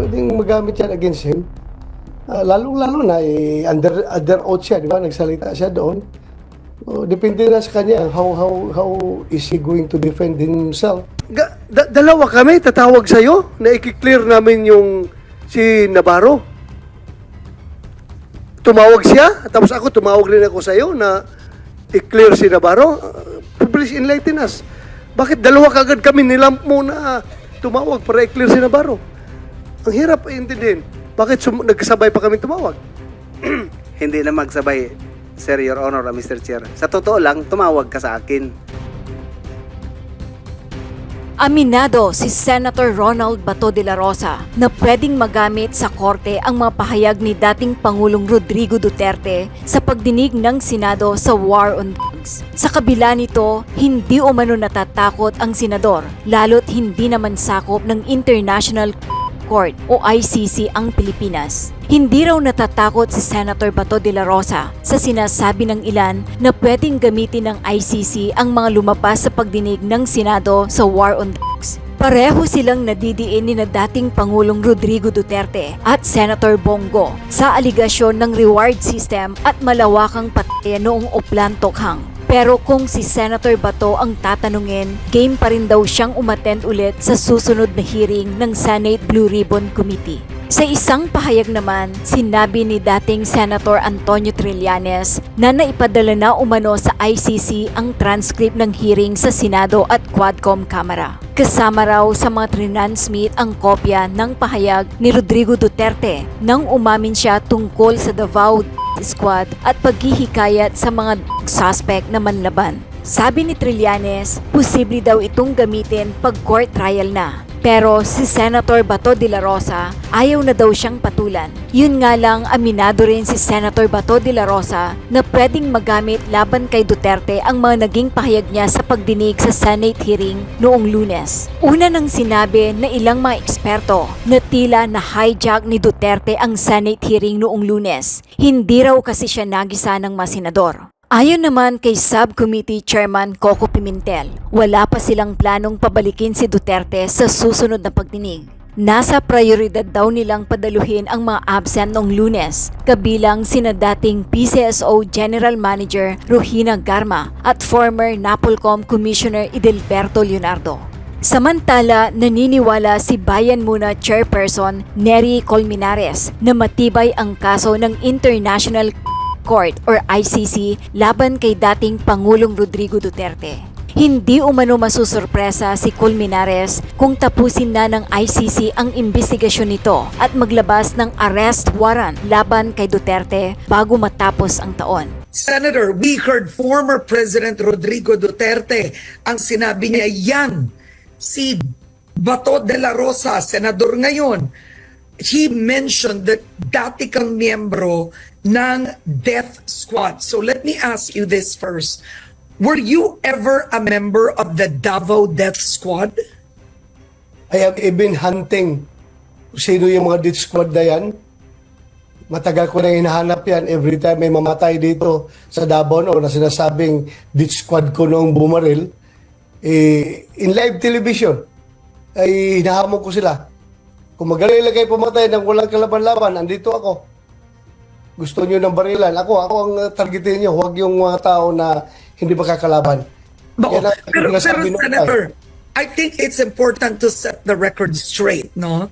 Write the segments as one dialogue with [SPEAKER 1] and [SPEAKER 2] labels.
[SPEAKER 1] pwedeng magamit yan against him. Lalong-lalo na, under oath siya, di ba? Nagsalita siya doon. So, depende na sa kanya, how is he going to defend himself. Dalawa kami, tatawag sa'yo, na i-clear namin yung si Navarro. Tumawag siya, tapos ako tumawag rin ako sa'yo na i-clear si Navarro. Please enlighten us. Bakit dalawa kagad kami nilamp mo na tumawag para i-clear si Navarro? Ang hirap intindihin. Bakit nagkasabay pa kami tumawag?
[SPEAKER 2] Hindi na magsabay, Sir, Your Honor, Mr. Chair. Sa totoo lang, tumawag ka sa akin.
[SPEAKER 3] Aminado si Senator Ronald Bato de la Rosa na pwedeng magamit sa korte ang mga pahayag ni dating Pangulong Rodrigo Duterte sa pagdinig ng Senado sa War on Drugs. Sa kabila nito, hindi umano natatakot ang senador, lalo't hindi naman sakop ng International Court o ICC ang Pilipinas. Hindi raw natatakot si Senator Bato de la Rosa sa sinasabi ng ilan na pwedeng gamitin ng ICC ang mga lumabas sa pagdinig ng Senado sa War on Drugs. Pareho silang nadidiin ni na dating Pangulong Rodrigo Duterte at Senator Bongo sa aligasyon ng reward system at malawakang patayan noong Oplan Tokhang. Pero kung si Senator Bato ang tatanungin, game pa rin daw siyang umattend ulit sa susunod na hearing ng Senate Blue Ribbon Committee. Sa isang pahayag naman, sinabi ni dating Senator Antonio Trillanes na naipadala na umano sa ICC ang transcript ng hearing sa Senado at Quadcom Camera. Kasama raw sa mga transmit ang kopya ng pahayag ni Rodrigo Duterte nang umamin siya tungkol sa Davao Squad at paghihikayat sa mga suspect na manlaban. Sabi ni Trillanes, posible daw itong gamitin pag court trial na. Pero si Senator Bato de la Rosa, ayaw na daw siyang patulan. Yun nga lang, aminado rin si Senator Bato de la Rosa na pwedeng magamit laban kay Duterte ang mga naging pahayag niya sa pagdinig sa Senate hearing noong Lunes. Una nang sinabi na ilang mga eksperto na tila na hijack ni Duterte ang Senate hearing noong Lunes. Hindi raw kasi siya nagisa ng mga senador. Ayon naman kay Subcommittee Chairman Coco Pimentel, wala pa silang planong pabalikin si Duterte sa susunod na pagdinig. Nasa prioridad daw nilang padaluhin ang mga absent noong Lunes, kabilang sina dating PCSO General Manager Ruhina Garma at former NAPOLCOM Commissioner Idilberto Leonardo. Samantala, naniniwala si Bayan Muna Chairperson Nery Colmenares na matibay ang kaso ng International Court or ICC laban kay dating Pangulong Rodrigo Duterte. Hindi umano masusurpresa si Colmenares kung tapusin na ng ICC ang investigasyon nito at maglabas ng arrest warrant laban kay Duterte bago matapos ang taon.
[SPEAKER 4] Senator, we heard former President Rodrigo Duterte ang sinabi niya yan. Si Bato de la Rosa, senador ngayon, he mentioned that dati kang miyembro ng death squad. So let me ask you this first. Were you ever a member of the Davao Death Squad?
[SPEAKER 1] I have been hunting sino yung mga death squad na yan. Matagal ko na hinahanap yan. Every time may mamatay dito sa Davao o na sinasabing death squad ko noong bumaril, in live television, ay hinahamon ko sila. Kung magaling lang kayo pumatay ng walang kalaban-laban, andito ako. Gusto nyo ng barilan, ako ang targetin nyo, huwag yung mga tao na hindi makakalaban.
[SPEAKER 4] Pero Senator, I think it's important to set the record straight, no?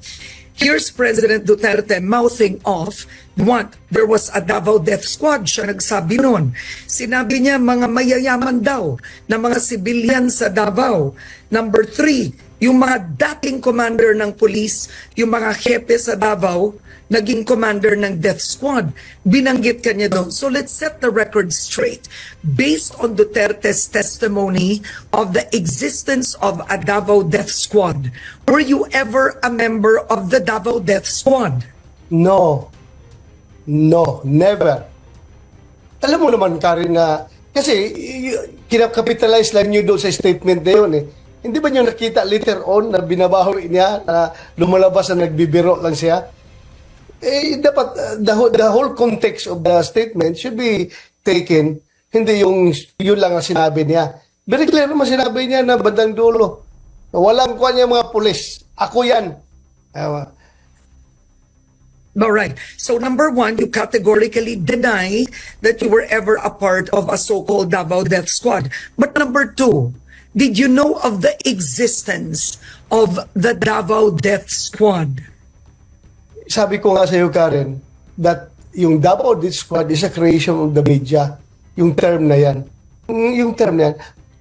[SPEAKER 4] Here's President Duterte mouthing off, there was a Davao Death Squad, siya nagsabi nun. Sinabi niya mga mayayaman daw na mga civilian sa Davao. Number 3, yung mga dating commander ng police, yung mga hepe sa Davao, naging commander ng death squad. Binanggit kanya doon. So let's set the record straight. Based on Duterte's testimony of the existence of a Davao death squad, were you ever a member of the Davao death squad?
[SPEAKER 1] No. No, never. Alam mo naman, Karen, na kasi kinakapitalize lang nyo doon sa statement na yun eh. Hindi ba nyo nakita later on na binabawi niya, na lumalabas na nagbibiro lang siya? Dapat the whole context of the statement should be taken, hindi yun lang ang sinabi niya. Very clear naman sinabi niya na bandang dulo, walang kuha niya mga pulis, ako yan.
[SPEAKER 4] All right. So number one, you categorically deny that you were ever a part of a so-called Davao Death Squad. But number two, did you know of the existence of the Davao Death Squad?
[SPEAKER 1] Sabi ko nga sa iyo, Karen, that yung Davao Death Squad is a creation of the media. Yung term na yan. Yung term na yan.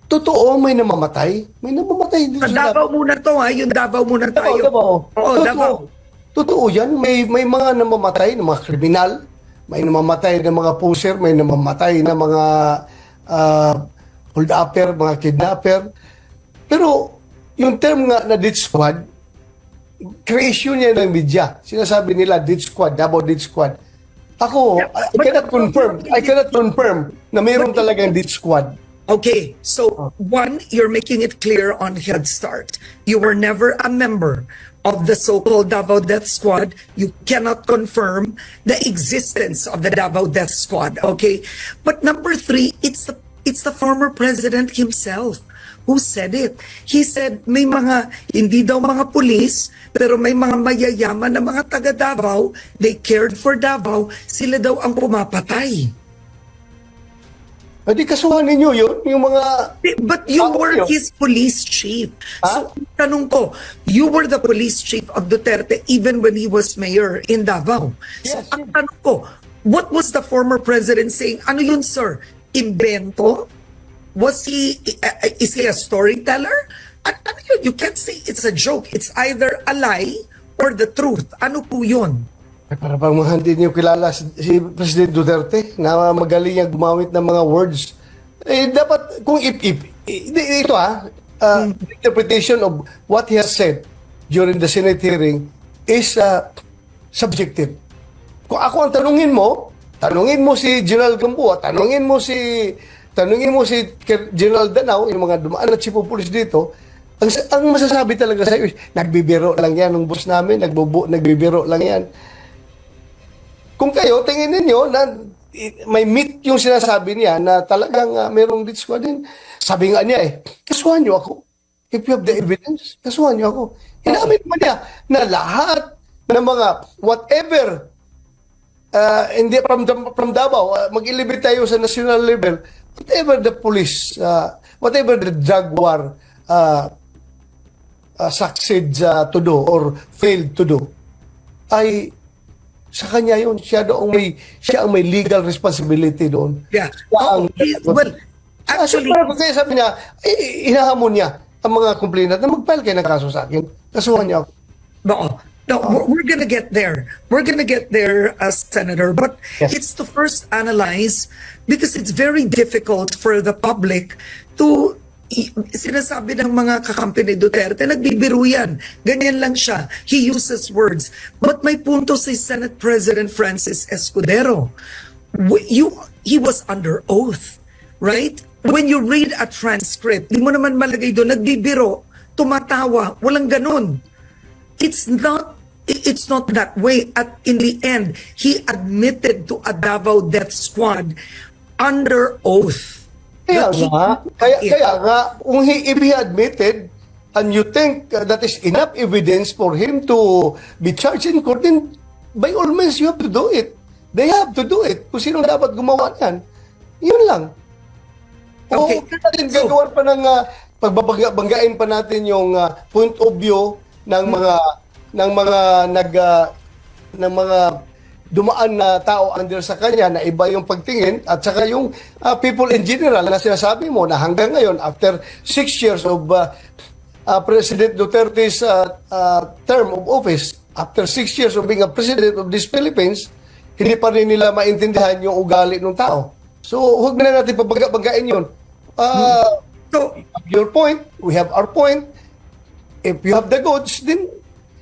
[SPEAKER 1] Totoo, may namamatay. May namamatay dito
[SPEAKER 4] Sa Davao muna to, ha? Yung Davao muna tayo. Oo,
[SPEAKER 1] Totoo.
[SPEAKER 4] Davao.
[SPEAKER 1] Totoo yan. May mga namamatay ng mga kriminal, may namamatay ng mga pusher, may namamatay ng mga hold-upper, mga kidnapper. Pero yung term nga na death squad, creation niya ng media. Sinasabi nila death squad, Davao death squad. Ako, I cannot confirm na mayroon talagang death squad.
[SPEAKER 4] Okay, so one, you're making it clear on Head Start. You were never a member of the so-called Davao Death Squad. You cannot confirm the existence of the Davao Death Squad. Okay, but number three, it's the former president himself who said it. He said may mga hindi daw mga pulis, pero may mga mayayaman na mga taga Davao. They cared for Davao. Sila daw ang pumapatay.
[SPEAKER 1] Di kasuhan ninyo yun, yung mga...
[SPEAKER 4] But you were his police chief. So, tanong ko, you were the police chief of Duterte even when he was mayor in Davao. So,
[SPEAKER 1] Yes.
[SPEAKER 4] ang tanong ko, what was the former president saying? Ano yun, sir? Invento? Was he, is he a storyteller? Ano yun? You can't say it's a joke. It's either a lie or the truth. Ano po yun?
[SPEAKER 1] Para bang mga hindi niyo kilala si President Duterte na magaling niya gumamit ng mga words. Dapat, kung ito interpretation of what he has said during the Senate hearing is subjective. Kung ako ang tanungin mo si General Gamboa, tanungin mo si General Danao, yung mga dumaan na chief of police dito, ang masasabi talaga sa iyo is, nagbibiro lang yan ng boss namin, nagbibiro lang yan. Kung kayo, tingin ninyo na may meat yung sinasabi niya na talagang merong death squad din. Sabi nga niya kasuhan niyo ako. If you have the evidence, kasuhan niyo ako. Inamin naman niya na lahat ng mga whatever hindi from Davao, mag-elevate tayo sa national level, whatever the police, whatever the drug war succeeds to do or failed to do, ay sa kanya yun. Siya ang may legal responsibility doon.
[SPEAKER 4] Yeah.
[SPEAKER 1] Well, actually, kaya sabi niya, inahamon niya ang mga complainant na mag-file kayo ng kaso sa akin. Kasuhan niya ako.
[SPEAKER 4] No, we're gonna get there. We're gonna get there, Senator. But
[SPEAKER 1] Yes.
[SPEAKER 4] it's to first analyze because it's very difficult for the public to sinasabi ng mga kakampi ni Duterte, nagbibiro yan. Ganyan lang siya. He uses words. But may punto si Senate President Francis Escudero. He was under oath, right? When you read a transcript, di mo naman malagay doon, nagbibiro, tumatawa, walang ganun. It's not that way. At in the end, he admitted to a Davao Death Squad under oath.
[SPEAKER 1] Kaya nga, if he admitted, and you think that is enough evidence for him to be charged in court, then by all means, you have to do it. They have to do it. Kung sino dapat gumawa yan, yun lang.
[SPEAKER 4] Okay.
[SPEAKER 1] O natin gagawan pa ng pagbabanggain pa natin yung point of view ng mga dumaan na tao under sa kanya na iba yung pagtingin at saka yung people in general na sinasabi mo na hanggang ngayon after 6 years of President Duterte's term of office, after 6 years of being a president of these Philippines, hindi pa rin nila maintindihan yung ugali ng tao. So huwag na natin pabanggain yun. So your point, we have our point. If you have the goods, then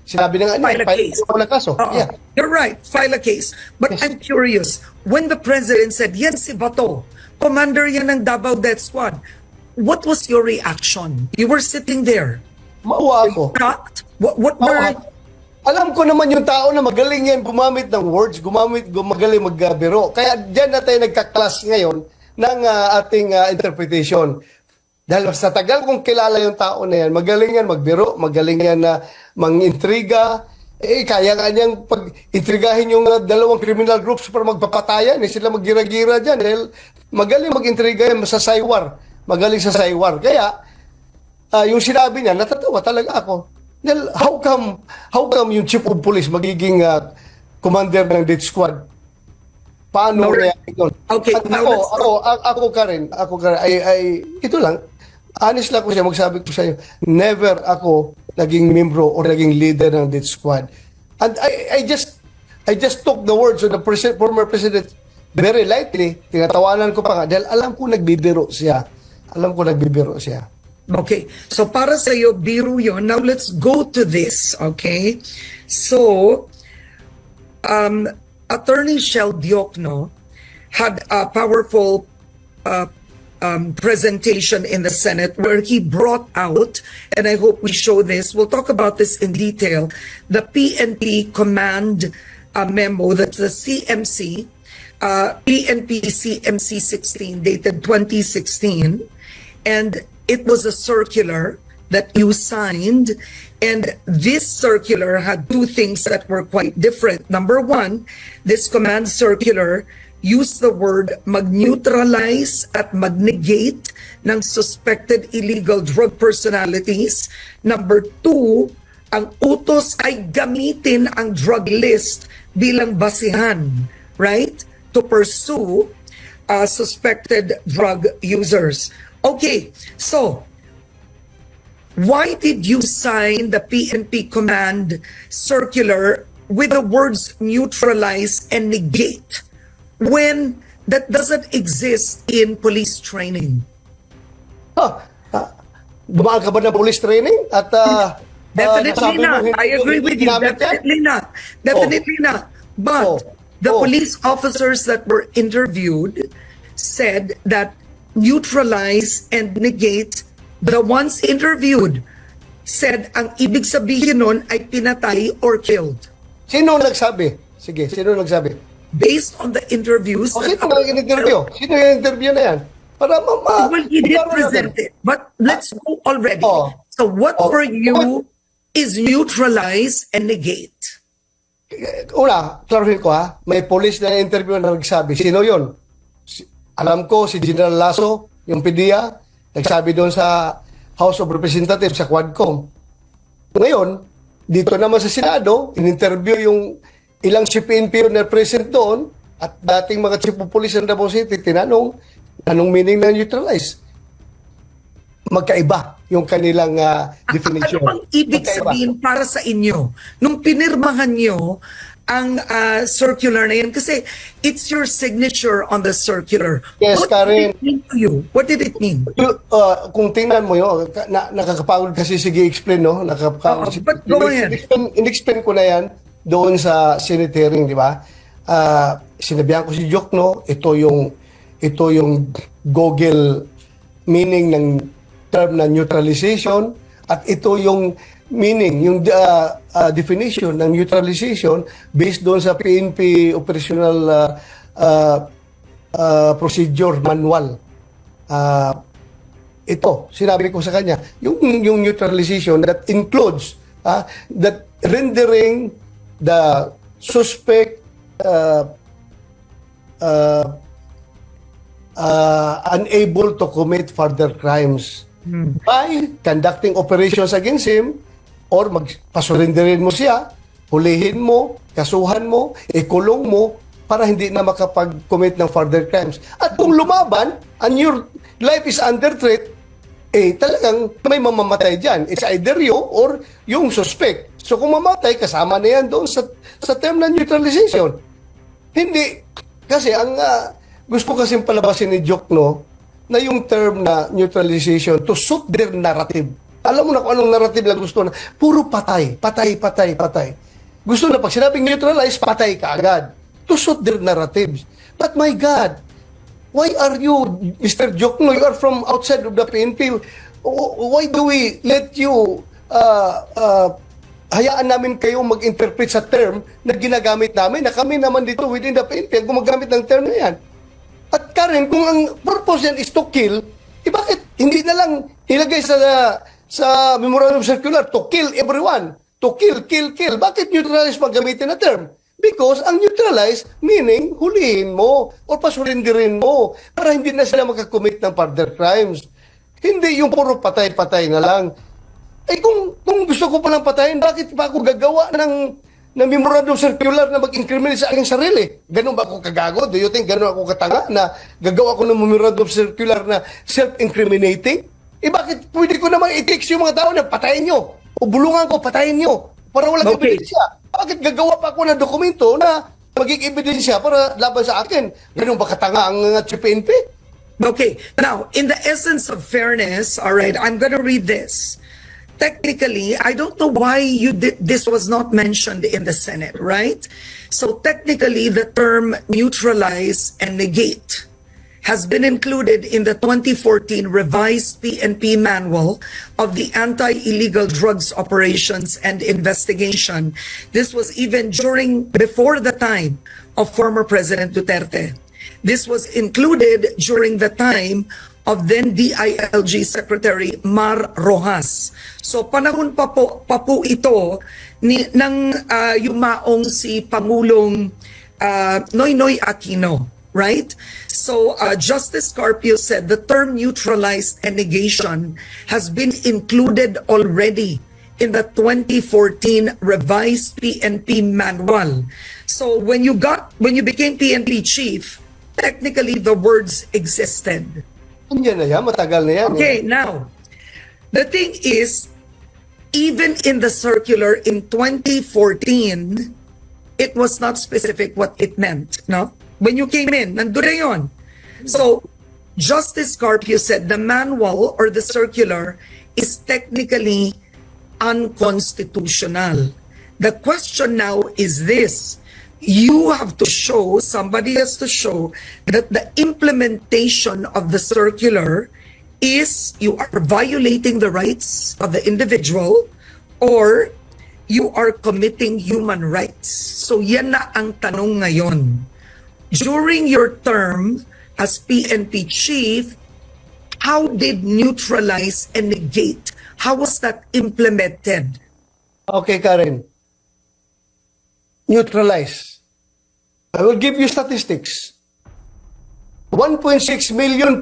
[SPEAKER 1] sinabi na nga niya, file a kaso. Yeah.
[SPEAKER 4] You're right, file a case. But I'm curious, when the president said, yan si Bato, commander yan ng Davao Death Squad, what was your reaction? You were sitting there.
[SPEAKER 1] Mauwa ako.
[SPEAKER 4] Shocked? What were...
[SPEAKER 1] Alam ko naman yung tao na magaling yan gumamit ng words, magaling magbiro. Kaya dyan na tayo nagka-class ngayon ng ating interpretation. Dahil sa tagal kong kilala yung tao na yan, magaling yan magbiro, magaling yan na mangintriga, Kaya nga niyang pag-intrigahin yung dalawang criminal groups para magpapatayan. Sila maggira-gira dyan dahil magaling mag-intriga yan sa Saywar. Magaling sa Saywar. Kaya, yung sinabi niya, natatawa talaga ako. Dahil how come yung chief of police magiging commander ng death squad? Paano react yun?
[SPEAKER 4] Okay,
[SPEAKER 1] At
[SPEAKER 4] now let's
[SPEAKER 1] ako Karen, ito lang, honest lang ko siya, magsabi ko sa iyo, never ako naging membro or naging leader ng death squad. And I just took the words of the former president very lightly. Tinatawanan ko pa nga dahil alam ko nagbibiro siya.
[SPEAKER 4] Okay, so para sa iyo, biro yun. Now let's go to this, okay? So, Attorney Shell Diokno had a powerful presentation in the Senate where he brought out, and I hope we show this, we'll talk about this in detail, the PNP command memo, that's the CMC, PNP CMC 16 dated 2016, and it was a circular that you signed, and this circular had two things that were quite different. Number one, this command circular used the word mag-neutralize at mag-negate ng suspected illegal drug personalities. Number two, ang utos ay gamitin ang drug list bilang basihan, right? To pursue suspected drug users. Okay, so why did you sign the PNP command circular with the words neutralize and negate when that doesn't exist in police training?
[SPEAKER 1] Dumaan ka ba ng police training? At
[SPEAKER 4] Definitely
[SPEAKER 1] nasabi mo,
[SPEAKER 4] not.
[SPEAKER 1] hindi
[SPEAKER 4] I agree
[SPEAKER 1] mo
[SPEAKER 4] with you.
[SPEAKER 1] ginamit yan?
[SPEAKER 4] Definitely not. Definitely not. But the police officers that were interviewed said that neutralize and negate, the ones interviewed said ang ibig sabihin nun ay pinatay or killed.
[SPEAKER 1] Sino nagsabi? Sige, sino nagsabi?
[SPEAKER 4] Based on the interviews.
[SPEAKER 1] O sino nag-interview? Sino yung interview na yan? Para
[SPEAKER 4] Well, he did present it. But let's go already. So what for you is neutralize and negate?
[SPEAKER 1] Una, klaruhin ko ha, may police na interview na nagsabi. Sino yon? Alam ko si General Lasso, yung PDEA, nagsabi doon sa House of Representatives sa Quadcom. Ngayon, dito naman sa Senado, in-interview yung ilang CPNP na present doon at dating mga chief of police ng Davao City, tinanong, anong meaning na neutralize? Magkaiba yung kanilang definition.
[SPEAKER 4] Ano bang ibig sabihin para sa inyo nung pinirmahan nyo ang circular na yan? Kasi it's your signature on the circular.
[SPEAKER 1] Yes,
[SPEAKER 4] What
[SPEAKER 1] Karen.
[SPEAKER 4] did it mean to you? What did it mean?
[SPEAKER 1] Kung tingnan mo yun, nakakapagod kasi, sige explain, no? Nakakapagod.
[SPEAKER 4] But go ahead.
[SPEAKER 1] In-explain ko na yan doon sa Senate hearing, di ba? Sinabihan ko si Diokno, ito yung Google meaning ng term na neutralization at ito yung meaning, yung definition ng neutralization based doon sa PNP operational procedure manual. Ito, sinabi ko sa kanya, yung neutralization that includes that rendering the suspect unable to commit further crimes by conducting operations against him or magpasurinderin mo siya, hulihin mo, kasuhan mo, ikulong mo para hindi na makapag-commit ng further crimes. At kung lumaban and your life is under threat, talagang may mamamatay dyan. It's either you or yung suspect. So kung mamatay, kasama na yan doon sa term na neutralization. Hindi. Kasi ang gusto kasing palabasin ni Diokno na yung term na neutralization to suit their narrative. Alam mo na kung anong narrative lang gusto na. Puro patay. Gusto na pag sinabing neutralize, patay ka agad. To suit their narratives. But my God, why are you, Mr. Diokno, you are from outside of the PNP. Why do we let you hayaan namin kayo mag-interpret sa term na ginagamit namin na kami naman dito within the PNP ang gumagamit ng term na yan. At Karen, kung ang purpose yan is to kill, bakit hindi na lang ilagay sa memorandum circular to kill everyone? to kill, kill, kill. Bakit neutralize pag gamitin na term? Because ang neutralize, meaning hulihin mo o pasurindirin mo para hindi na sila makakommit ng further crimes. Hindi yung puro patay-patay na lang. Eh kung gusto ko palang patayin, bakit pa ako gagawa ng memorandum circular na mag-incriminate sa aking sarili? Ganun ba ako kagago? Do you think ganun ako katanga na gagawa ko ng memorandum circular na self-incriminating? Eh bakit pwede ko naman i-text yung mga tao na patayin nyo? O bulungan ko, patayin nyo para walang
[SPEAKER 4] Okay.
[SPEAKER 1] ebidensya. Bakit gagawa pa ako ng dokumento na magiging ebidensya para laban sa akin? Ganun ba katanga ang PNP?
[SPEAKER 4] Okay, now, in the essence of fairness, all right, I'm going to read this. Technically, I don't know why this was not mentioned in the Senate, right? So technically, the term neutralize and negate has been included in the 2014 revised PNP manual of the Anti-Illegal Drugs Operations and Investigation. This was even before the time of former President Duterte. This was included during the time of then DILG Secretary Mar Rojas. So panahon pa po ito ng yumaong si Pangulong Noynoy Aquino, right? So Justice Carpio said the term neutralized and negation has been included already in the 2014 revised PNP manual. So when you became PNP chief, technically the words existed.
[SPEAKER 1] Yan na yan, matagal na yan.
[SPEAKER 4] Okay, now, the thing is, even in the circular in 2014, it was not specific what it meant, no? When you came in, nandun na yun. So, Justice Carpio said the manual or the circular is technically unconstitutional. The question now is this: somebody has to show that the implementation of the circular is you are violating the rights of the individual or you are committing human rights. So yan na ang tanong ngayon. During your term as PNP chief, how did neutralize and negate? How was that implemented?
[SPEAKER 1] Okay, Karen. Neutralize. I will give you statistics. 1.6 million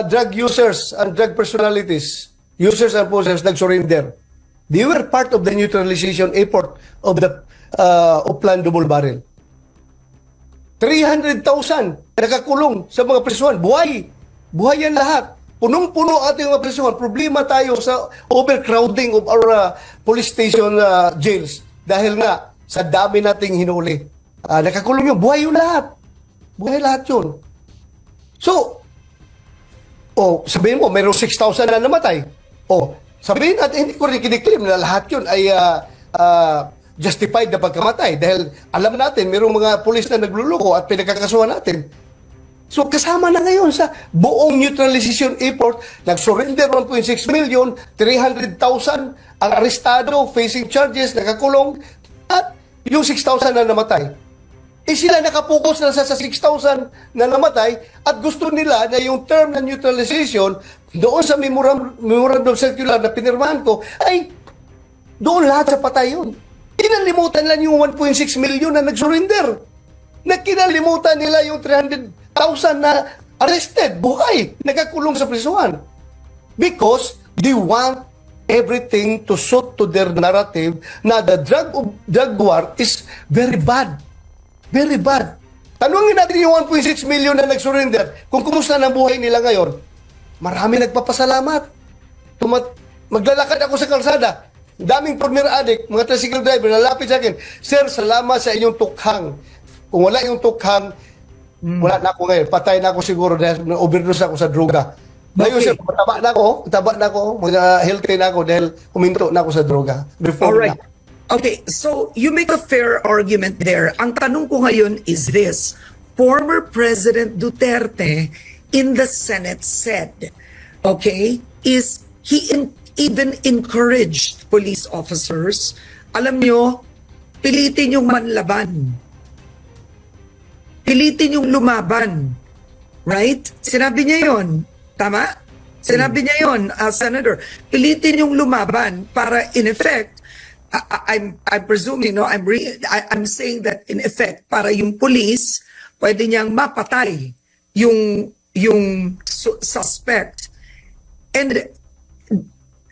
[SPEAKER 1] drug users and drug personalities, users and posers, nag-surrender. They were part of the neutralization effort of the Oplan Double Barrel. 300,000 nakakulong sa mga prisuhan. Buhay. Buhay yan lahat. Punong-puno ating mga prisuhan. Problema tayo sa overcrowding of our police station jails. Dahil nga, sa dami nating hinuli. Nakakulong yun. Buhay yun lahat. Buhay lahat yun. So, sabihin mo, mayroong 6,000 na namatay. Sabihin natin, hindi ko rin kiniklaim na lahat yun ay justified na pagkamatay. Dahil alam natin, mayroong mga pulis na nagluloko at pinagkakasuhan natin. So, kasama na ngayon sa buong neutralization effort, nag-surrender 1.6 million, 300,000 ang arestado, facing charges, nakakulong, at yung 6,000 na namatay. Sila nakapokus na sa 6,000 na namatay at gusto nila na yung term na neutralization doon sa memorandum circular na pinirmahan ko ay doon lahat sa patay yun. Kinalimutan lang yung 1.6 million na nag-surrender. Kinalimutan nila yung 300,000 na arrested, buhay, nagkakulong sa prisuhan. Because they want everything to suit to their narrative na the drug war is very bad. Very bad. Tanungin natin yung 1.6 million na nag-surrender kung kumusta na buhay nila ngayon. Marami nagpapasalamat. Maglalakad ako sa kalsada. Daming former addict, mga tricycle driver, nalapit sa akin, "Sir, salamat sa inyong tukhang. Kung wala yung tukhang, wala na ako ngayon. Patay na ako siguro dahil overdose ako sa droga." Ngayon,
[SPEAKER 4] Okay.
[SPEAKER 1] sir, mataba na ako, healthy na ako dahil huminto na ako sa droga. Reform
[SPEAKER 4] Alright.
[SPEAKER 1] na.
[SPEAKER 4] Okay, so you make a fair argument there. Ang tanong ko ngayon is this: former President Duterte in the Senate said, okay, is he even encouraged police officers, alam nyo, pilitin yung manlaban. Pilitin yung lumaban. Right? Sinabi niya yon. Tama? Sinabi niya yon, Senator. Pilitin yung lumaban para in effect, I'm presuming, no, I'm saying that in effect, para yung police, pwede niyang mapatay yung suspect. And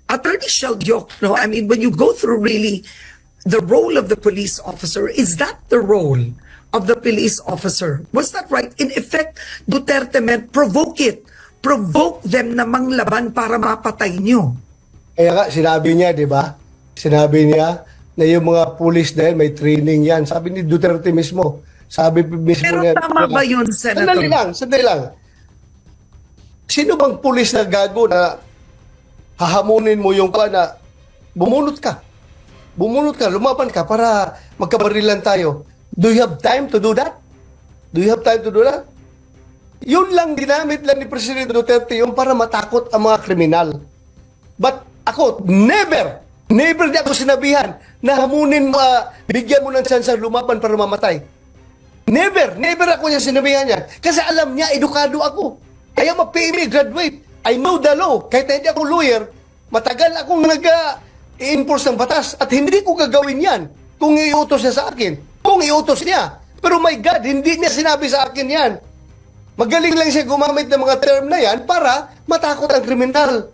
[SPEAKER 4] Attorney Sheldiok, no, I mean, when you go through really the role of the police officer, is that the role of the police officer? Was that right? In effect, Duterte meant provoke it. Provoke them na manglaban para mapatay nyo.
[SPEAKER 1] Kaya nga, sinabi niya, di ba? Sinabi niya na yung mga pulis na yan, may training yan. Sabi ni Duterte mismo. Sabi mismo
[SPEAKER 4] Pero
[SPEAKER 1] niya.
[SPEAKER 4] tama ba yun, Senator?
[SPEAKER 1] Sandali lang. Sino bang pulis na gago na hahamunin mo yung na bumunot ka, lumaban ka para magkabarilan tayo? Do you have time to do that? Yun lang, ginamit lang ni President Duterte yung para matakot ang mga kriminal. But ako, never di ako sinabihan na hamunin mo, bigyan mo ng chance lumaban para mamatay. Never ako niya sinabihan yan. Kasi alam niya, edukado ako. I am a PMA graduate. I know the law. Kahit hindi ako lawyer, matagal akong nag-enforce ng batas at hindi ko gagawin yan kung iutos niya sa akin. Kung iutos niya. Pero my God, hindi niya sinabi sa akin yan. Magaling lang siya gumamit ng mga term na yan para matakot ang kriminal.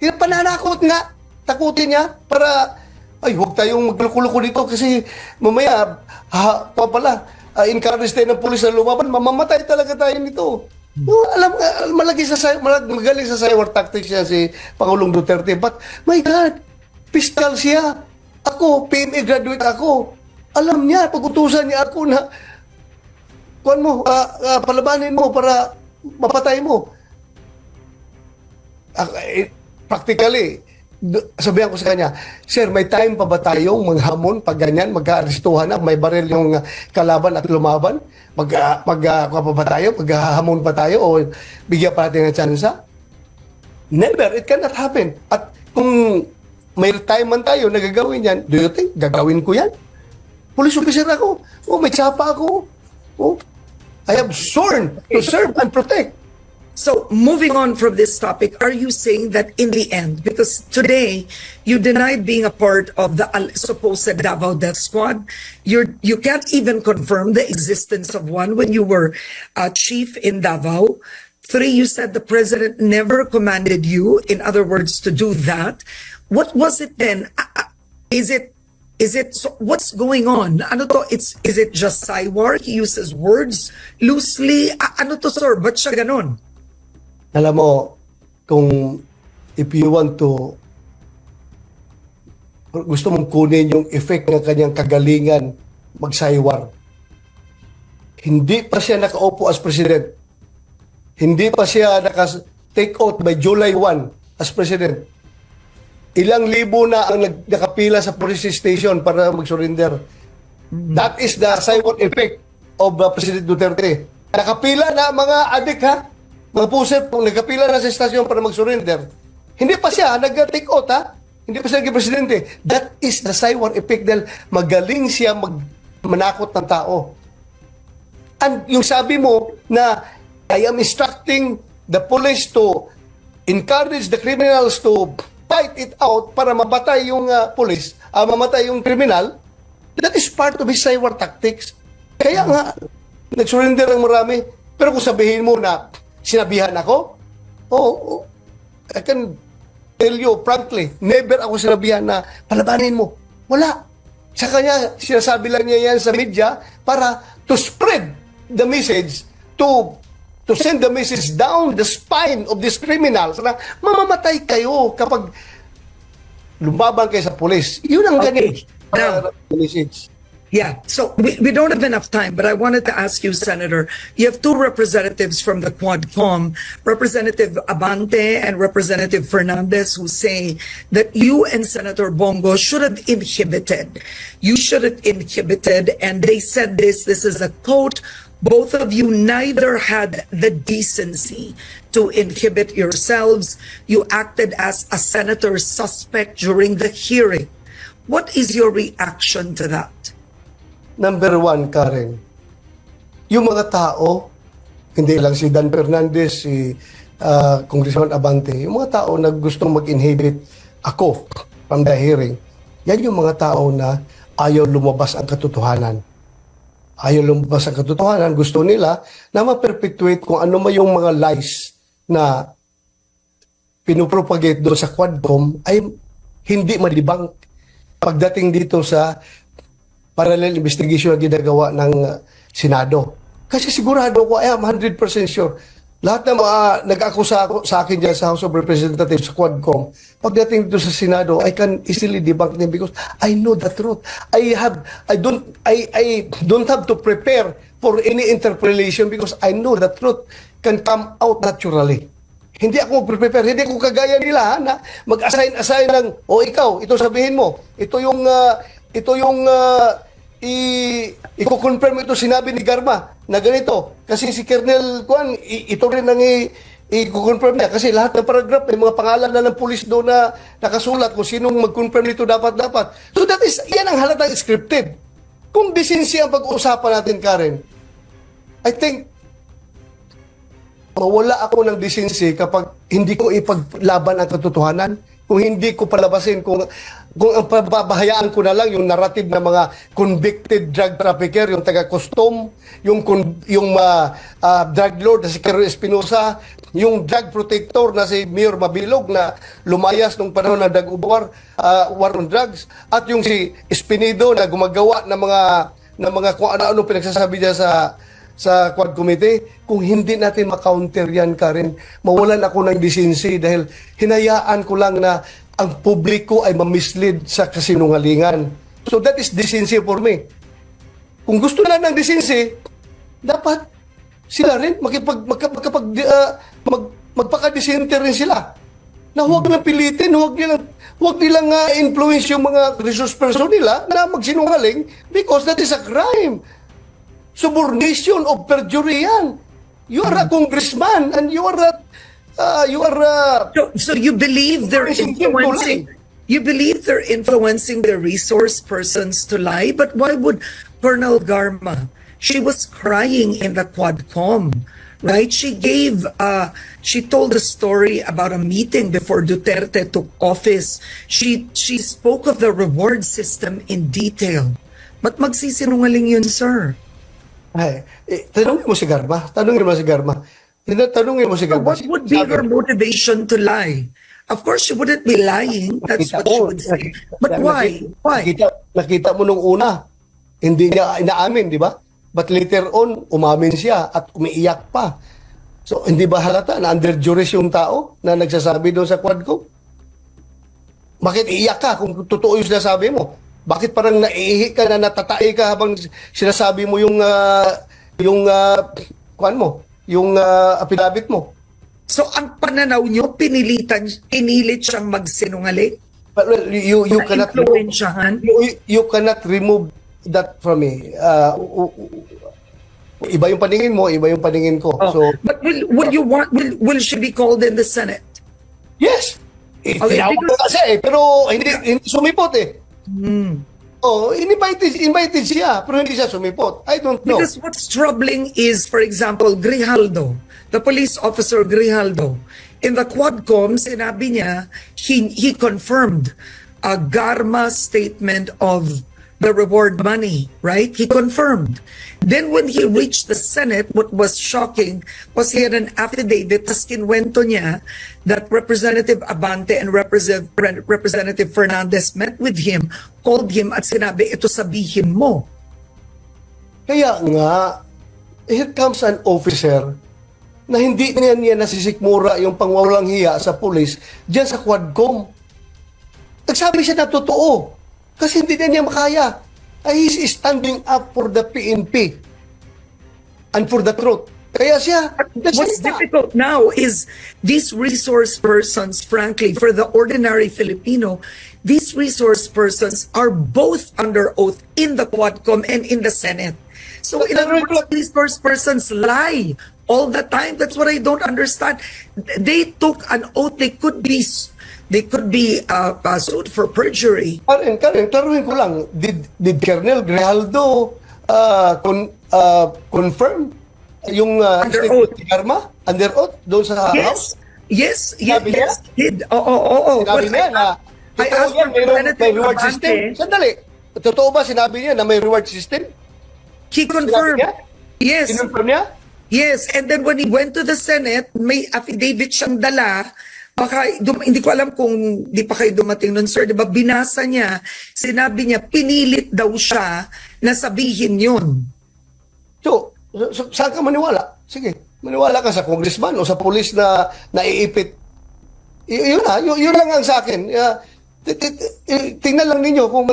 [SPEAKER 1] Pananakot nga. Takutin niya para, ay, huwag tayong magluko-luko dito kasi mamaya, encourage tayo ng pulis na lumaban, mamamatay talaga tayo nito. No, magaling sa cyber tactics siya si Pangulong Duterte. But, my God, pistol siya. Ako, PMA graduate ako. Alam niya, pag-utusan niya ako na palabanin mo para mapatay mo. Practically, sabihan ko sa kanya, Sir, may time pa ba tayong manghamon pag ganyan, mag-aaristuhan na, may baril yung kalaban at lumaban? Maghahamon pa tayo o bigyan pa natin ng tsansa? Never, it cannot happen. At kung may time man tayo na gagawin yan, do you think gagawin ko yan? Police officer ako. May tsapa ako. I have sworn to serve and protect.
[SPEAKER 4] So, moving on from this topic, are you saying that in the end, because today you denied being a part of the supposed Davao Death Squad, you can't even confirm the existence of one when you were chief in Davao. 3, you said the president never commanded you, in other words, to do that. What was it then? Is it so what's going on? Ano to? Is it just Cywar? He uses words loosely. Ano to, sir? Ba't siya ganon?
[SPEAKER 1] Alam mo, kung if you want to, gusto mong kunin yung effect ng kanyang kagalingan, magsaywar. Hindi pa siya nakaupo as president. Hindi pa siya naka-take out by July 1 as president. Ilang libo na ang nakapila sa police station para mag-surrender. That is the Cywar effect of President Duterte. Nakapila na mga adik, ha? Mga puset, kung nagkapila na sa estasyon para mag-surrender, hindi pa siya nag-take out, ha? Hindi pa siya naging presidente. That is the Cywar effect dahil magaling siya manakot ng tao. And yung sabi mo na I am instructing the police to encourage the criminals to fight it out para mamatay yung police, mamatay yung criminal, that is part of his Cywar tactics. Kaya nga, nag-surrender ang marami. Pero kung sabihin mo na sinabihan ako? I can tell you frankly, never ako sinabihan na palabanin mo. Wala. Sa kanya, sinasabi lang niya yan sa media para to spread the message, to send the message down the spine of these criminals na mamamatay kayo kapag lumaban kayo sa police. Yun ang ganyan. Message.
[SPEAKER 4] Yeah, so we don't have enough time, but I wanted to ask you, Senator, you have 2 representatives from the Quadcom, Representative Abante and Representative Fernandez, who say that you and Senator Bongo should have inhibited. You should have inhibited, and they said this is a quote, both of you neither had the decency to inhibit yourselves. You acted as a senator suspect during the hearing. What is your reaction to that?
[SPEAKER 1] Number 1, Karen, yung mga tao, hindi lang si Dan Fernandez, si Congressman Abante, yung mga tao na gustong mag-inhibit ako from the hearing, Yan yung mga tao na ayaw lumabas ang katotohanan. Ayaw lumabas ang katotohanan. Gusto nila na ma-perpetuate kung ano man yung mga lies na pinupropagate doon sa Quadcom ay hindi madibang pagdating dito sa parallel investigation na ginagawa ng Senado. Kasi sigurado ko, I am 100% sure, lahat ng mga nag-akusa sa akin dyan sa House of Representatives, sa Quadcom, pagdating dito sa Senado, I can easily debunk them because I know the truth. I don't have to prepare for any interpolation because I know the truth can come out naturally. Hindi ako mag-prepare, hindi ako kagaya nila ha, na mag-assign ng, ikaw, ito sabihin mo, ito yung i-confirm ito sinabi ni Garma na ganito. Kasi si Colonel Juan, ito rin ang i-confirm niya. Kasi lahat ng paragraph, may mga pangalan na ng pulis doon na nakasulat kung sinong mag-confirm nito dapat. So that is, yan ang halatang scripted. Kung desensi ang pag-uusapan natin, Karen, I think, mawala ako ng desensi kapag hindi ko ipaglaban ang katotohanan, kung hindi ko palabasin, kung ang pabahayaan ko na lang yung narrative ng mga convicted drug trafficker, yung taga-custom, yung drug lord na si Kero Espinosa, yung drug protector na si Mayor Mabilog na lumayas nung panahon ng war on drugs, at yung si Espinido na gumagawa ng mga kung ano-ano pinagsasabi niya sa Quad Committee. Kung hindi natin makounter yan, Karen, mawalan ako ng decency dahil hinayaan ko lang na ang publiko ay mamislead sa kasinungalingan. So that is decency for me. Kung gusto na ng decency, dapat sila rin magpaka-decente rin sila. Na huwag lang pilitin, huwag nilang influence yung mga resource person nila na magsinungaling because that is a crime. Subornation of perjury yan. You are a congressman and you are
[SPEAKER 4] So you believe they're influencing? You believe they're influencing the resource persons to lie? But why would Colonel Garma? She was crying in the Quadcom, right? She told a story about a meeting before Duterte took office. She spoke of the reward system in detail. Ba't magsisinungaling yun, sir?
[SPEAKER 1] Ay, tanungin mo si Garma. Tanungin mo si Garma.
[SPEAKER 4] What would be her motivation to lie? Of course, she wouldn't be lying. That's what she would say. But why? Why?
[SPEAKER 1] Nakita mo nung una, hindi niya inaamin, di ba? But later on, umamin siya at umiiyak pa. So, hindi ba halata na under duress yung tao na nagsasabi doon sa Quadcom? Bakit iiyak ka kung totoo yung sinasabi mo? Bakit parang naiihi ka na natatai ka habang sinasabi mo yung affidavit mo?
[SPEAKER 4] So ang pananaw nyo, pinilit siyang magsinungaling?
[SPEAKER 1] Well, you cannot you cannot remove that from me. Iba yung paningin mo, iba yung paningin ko.
[SPEAKER 4] Oh,
[SPEAKER 1] So,
[SPEAKER 4] but will she be called in the Senate?
[SPEAKER 1] yes.
[SPEAKER 4] Okay,
[SPEAKER 1] Tinawag ko kasi pero hindi sumipot eh. Invited siya, pero hindi siya sumipot. I don't know.
[SPEAKER 4] Because what's troubling is, for example, Grijaldo, the police officer Grijaldo, in the Quadcom, sinabi niya, he confirmed a Garma statement of the reward money, right? He confirmed. Then when he reached the Senate, what was shocking was he had an affidavit, tas kinwento niya that Representative Abante and Representative Fernandez met with him, called him at sinabi, ito sabihin mo.
[SPEAKER 1] Kaya nga, here comes an officer na hindi niya nasisikmura yung pangwawalang hiya sa pulis diyan sa Quadcom. Nagsabi siya na totoo. Kasi hindi niya makaya. He's standing up for the PNP and for the truth. Kaya siya,
[SPEAKER 4] what's difficult now is these resource persons, frankly, for the ordinary Filipino, these resource persons are both under oath in the Quadcom and in the Senate. So in other words, these resource persons lie all the time. That's what I don't understand. They took an oath. They could be sued for perjury.
[SPEAKER 1] Karen, klaruhin ko lang, did Colonel Grijaldo confirm yung
[SPEAKER 4] Under
[SPEAKER 1] statement
[SPEAKER 4] oath.
[SPEAKER 1] ni Garma? Under oath? Doon sa House?
[SPEAKER 4] Yes,
[SPEAKER 1] Sinabi niya?
[SPEAKER 4] did. Oo.
[SPEAKER 1] Sinabi niya na
[SPEAKER 4] I
[SPEAKER 1] Totoo
[SPEAKER 4] asked
[SPEAKER 1] yan, may
[SPEAKER 4] Representative
[SPEAKER 1] reward
[SPEAKER 4] Abante.
[SPEAKER 1] system. Sandali. Totoo ba sinabi niya na may reward system?
[SPEAKER 4] He confirmed.
[SPEAKER 1] niya?
[SPEAKER 4] Yes.
[SPEAKER 1] Kinonfirm niya?
[SPEAKER 4] Yes, and then when he went to the Senate, may affidavit siyang dala. Baka, hindi ko alam kung di pa kayo dumating nun, sir. Diba, binasa niya, sinabi niya, pinilit daw siya na sabihin yun.
[SPEAKER 1] So, saan ka maniwala? Sige, maniwala ka sa congressman o sa police na naiipit. Yun na, yun lang ang sa akin. Tingnan lang ninyo kung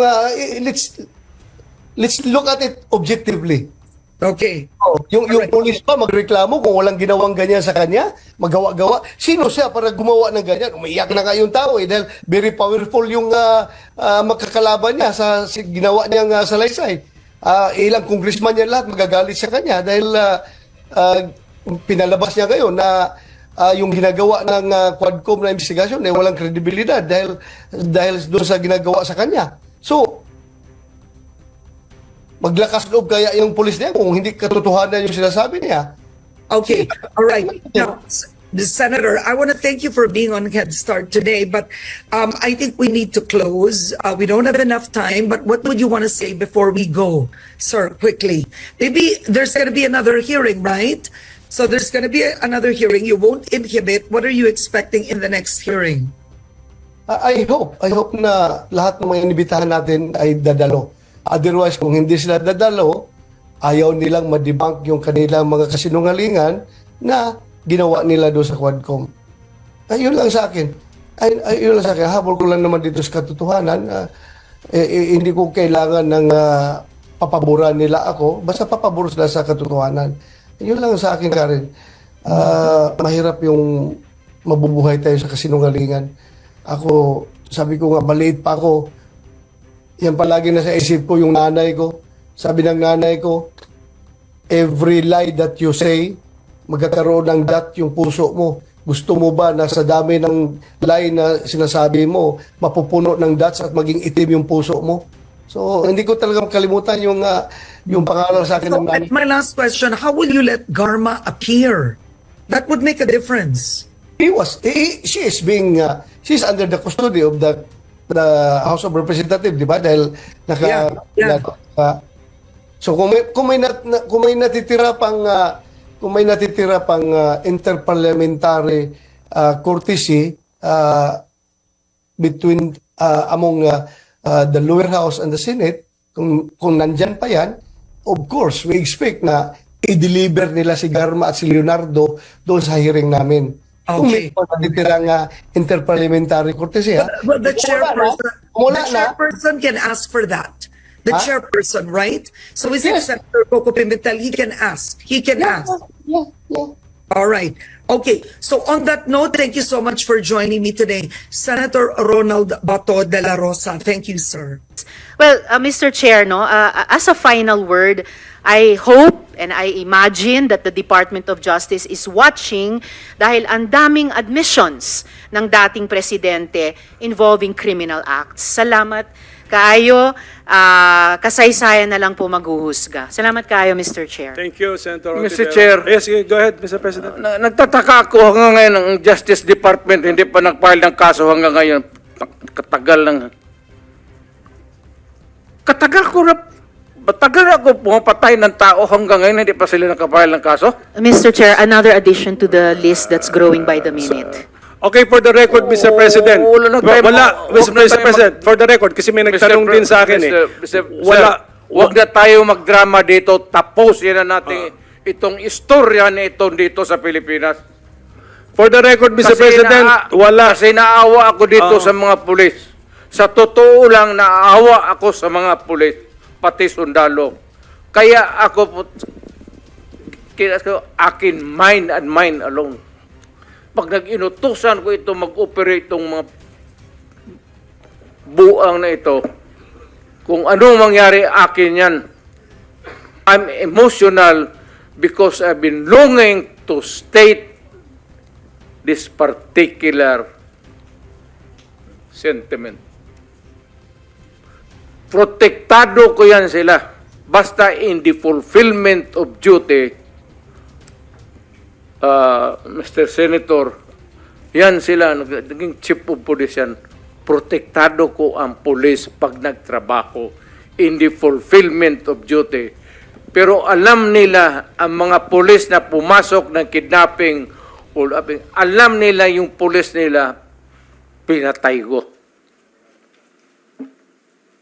[SPEAKER 1] let's look at it objectively.
[SPEAKER 4] Okay.
[SPEAKER 1] Yung police pa magreklamo kung walang ginawang ganyan sa kanya, magawa-gawa. Sino siya para gumawa ng ganyan? Umiyak na nga yung tao dahil very powerful yung magkakalaban niya sa ginawa niyang salaysay. Ilang congressman niya lahat magagalit sa kanya dahil pinalabas niya ngayon na yung ginagawa ng Quadcom na investigasyon walang kredibilidad dahil doon sa ginagawa sa kanya. So, maglakas loob kaya yung pulis niya kung hindi katotohanan yung sinasabi niya.
[SPEAKER 4] Okay. All right. Now, Senator, I want to thank you for being on Head Start today, but I think we need to close. We don't have enough time, but what would you want to say before we go, sir, quickly? Maybe there's going to be another hearing, right? So there's going to be another hearing. You won't inhibit. What are you expecting in the next hearing?
[SPEAKER 1] I hope na lahat ng mga inibitahan natin ay dadalo. Otherwise, kung hindi sila dadalo, ayaw nilang ma-debunk yung kanilang mga kasinungalingan na ginawa nila doon sa Quadcom. Ayun lang sa akin. Ayun lang sa akin. Habol ko lang naman dito sa katotohanan. Hindi ko kailangan ng papaboran nila ako. Basta papabor sila sa katotohanan. Ayun lang sa akin, Karen. Mahirap yung mabubuhay tayo sa kasinungalingan. Ako, sabi ko nga, maliit pa ako. Yan palagi nasa isip ko yung nanay ko. Sabi ng nanay ko, every lie that you say, magkakaroon ng dot yung puso mo. Gusto mo ba na sa dami ng lie na sinasabi mo, mapupuno ng dots at maging itim yung puso mo? So, hindi ko talaga makalimutan yung pangalan sa akin
[SPEAKER 4] So,
[SPEAKER 1] ng nanay.
[SPEAKER 4] my last question, how will you let Garma appear? That would make a difference.
[SPEAKER 1] She's under the custody of the House of Representatives, di ba? Dahil so kung may natitira pang interparliamentary courtesy between among the lower house and the Senate, kung nandyan pa yan, of course, we expect na i-deliver nila si Garma at si Leonardo doon sa hearing namin. Kung may natitirang interparliamentary courtesy,
[SPEAKER 4] But the chairperson can ask for that. The chairperson, right? So is it Senator Coco Pimentel? He can ask.
[SPEAKER 1] Yeah.
[SPEAKER 4] All right. Okay. So on that note, thank you so much for joining me today. Senator Ronald Bato de la Rosa. Thank you, sir.
[SPEAKER 5] Well, Mr. Chair, no, as a final word, I hope and I imagine that the Department of Justice is watching dahil ang daming admissions ng dating presidente involving criminal acts. Salamat kaayo, kasaysayan na lang po maghuhusga. Salamat kaayo, Mr. Chair.
[SPEAKER 6] Thank you, Senator
[SPEAKER 7] Mr.
[SPEAKER 6] Ontiveros.
[SPEAKER 7] Chair.
[SPEAKER 6] Yes, go ahead, Mr. President.
[SPEAKER 7] Nagtataka ako hanggang ngayon ang Justice Department hindi pa nag-file ng kaso hanggang ngayon. Matagal ako pumapatay ng tao hanggang ngayon hindi pa sila nakapile ng kaso.
[SPEAKER 5] Mr. Chair, another addition to the list that's growing by the minute.
[SPEAKER 6] Okay, for the record, Mr. President.
[SPEAKER 7] wala na tayo
[SPEAKER 6] Mr. President, for the record, kasi may nagtanong din sa akin
[SPEAKER 7] Huwag na tayo magdrama dito. Tapusin na natin itong istorya na ito dito sa Pilipinas.
[SPEAKER 6] For the record, Mr. President,
[SPEAKER 7] Kasi naawa ako dito sa mga pulis. Sa totoo lang, naawa ako sa mga pulis, pati sundalo. Kaya ako, akin, mine and mine alone. Pag nag-inutusan ko ito, mag-operate itong mga buang na ito, kung ano mangyari, akin yan. I'm emotional because I've been longing to state this particular sentiment. Protektado ko yan sila. Basta in the fulfillment of duty, Mr. Senator, yan sila, naging chief of police yan. protektado ko ang pulis pag nagtrabaho in the fulfillment of duty. Pero alam nila, ang mga pulis na pumasok ng kidnapping, alam nila yung pulis nila, pinatay ko.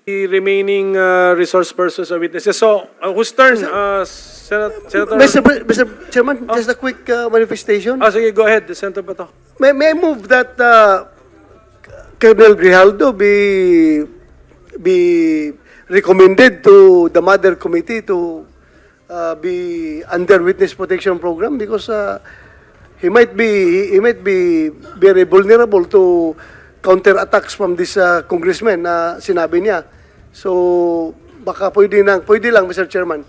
[SPEAKER 6] The remaining resource persons or witnesses. So, whose turn? Senator?
[SPEAKER 8] Mr. Chairman, just a quick manifestation.
[SPEAKER 6] Sige, go ahead, Senator Bato.
[SPEAKER 8] May I move that Colonel Grijaldo be recommended to the Mother Committee to be under witness protection program because he might be very vulnerable to counter attacks from this congressman na sinabi niya. So baka pwede lang, Mr. Chairman.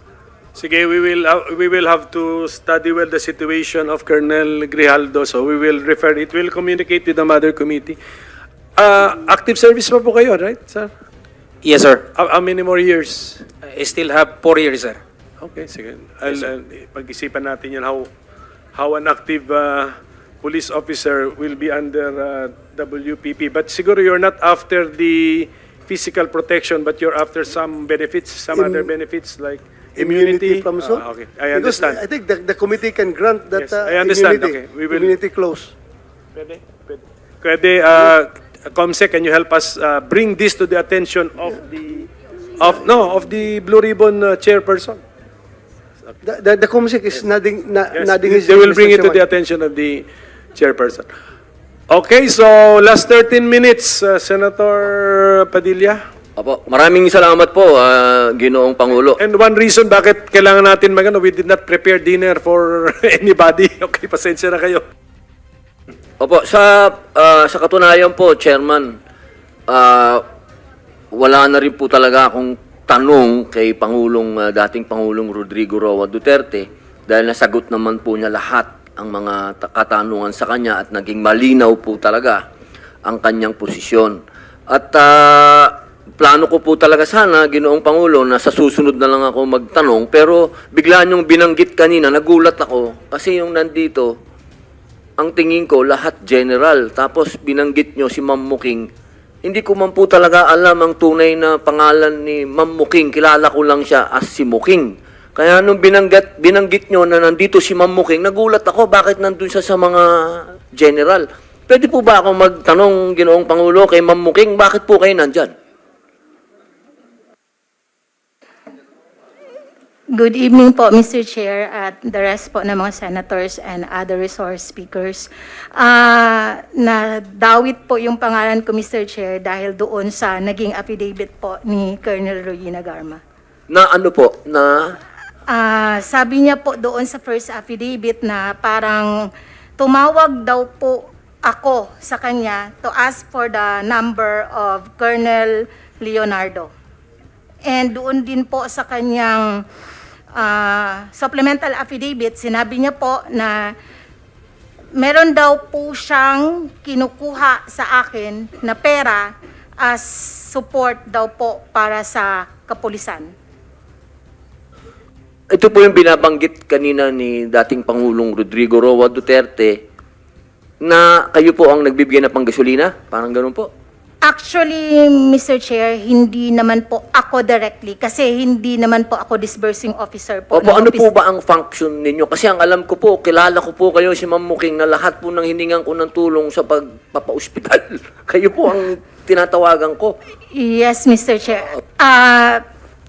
[SPEAKER 6] Sige, we will have to study well the situation of Colonel Grijaldo. So we will refer it. We'll communicate with the Mother Committee. Active service pa po kayo, right, sir?
[SPEAKER 9] Yes, sir.
[SPEAKER 6] How many more years?
[SPEAKER 9] I still have 4 years, sir.
[SPEAKER 6] Okay, sige. I'll pag-isipan natin yan how an active police officer will be under WPP. But siguro you're not after the physical protection, but you're after some benefits, some other benefits like immunity.
[SPEAKER 8] From so?
[SPEAKER 6] Okay, I understand.
[SPEAKER 8] Because I think the committee can grant that
[SPEAKER 6] Yes, I understand.
[SPEAKER 8] immunity,
[SPEAKER 6] Okay, we will-
[SPEAKER 8] immunity clause.
[SPEAKER 6] Pwede, Comsec, can you help us bring this to the attention of the Blue Ribbon chairperson?
[SPEAKER 8] The COMSEC is nodding,
[SPEAKER 6] Yes,
[SPEAKER 8] nodding his
[SPEAKER 6] they will
[SPEAKER 8] Mr.
[SPEAKER 6] bring it to
[SPEAKER 8] Chairman.
[SPEAKER 6] the attention of the chairperson. Okay, so last 13 minutes, Senator Padilla.
[SPEAKER 10] Opo, maraming salamat po, Ginoong Pangulo.
[SPEAKER 6] And one reason bakit kailangan natin we did not prepare dinner for anybody. Okay, pasensya na kayo.
[SPEAKER 10] Opo, sa katunayan po, Chairman, wala na rin po talaga akong tanong kay dating Pangulong Rodrigo Roa Duterte dahil nasagot naman po niya lahat ang mga katanungan sa kanya at naging malinaw po talaga ang kanyang posisyon. At plano ko po talaga sana, Ginoong Pangulo, na sa susunod na lang ako magtanong, pero bigla niyong binanggit kanina, nagulat ako kasi yung nandito, ang tingin ko lahat general, tapos binanggit niyo si Ma'am Muking. Hindi ko man po talaga alam ang tunay na pangalan ni Ma'am Muking, kilala ko lang siya as si Muking. Kaya nung binanggit nyo na nandito si Ma'am Muking, nagulat ako bakit nandun siya sa mga general. Pwede po ba ako magtanong, Ginoong Pangulo, kay Ma'am Muking, bakit po kayo nandyan?
[SPEAKER 11] Good evening po, Mr. Chair, at the rest po ng mga senators and other resource speakers. Nadawit po yung pangalan ko, Mr. Chair, dahil doon sa naging affidavit po ni Colonel Regina Garma.
[SPEAKER 10] Na ano po? Na...
[SPEAKER 11] Sabi niya po doon sa first affidavit na parang tumawag daw po ako sa kanya to ask for the number of Colonel Leonardo. And doon din po sa kanyang supplemental affidavit, sinabi niya po na meron daw po siyang kinukuha sa akin na pera as support daw po para sa kapulisan.
[SPEAKER 10] Ito po yung binabanggit kanina ni dating Pangulong Rodrigo Roa Duterte na kayo po ang nagbibigay na panggasolina? Parang ganun po.
[SPEAKER 11] Actually, Mr. Chair, hindi naman po ako directly kasi hindi naman po ako disbursing officer po.
[SPEAKER 10] Opo,
[SPEAKER 11] ng
[SPEAKER 10] ano
[SPEAKER 11] office.
[SPEAKER 10] po ba ang function ninyo? Kasi ang alam ko po, kilala ko po kayo si Ma'am Muking na lahat po ng hiningan ko ng tulong sa pagpapa-ospital. Kayo po ang tinatawagan ko.
[SPEAKER 11] Yes, Mr. Chair.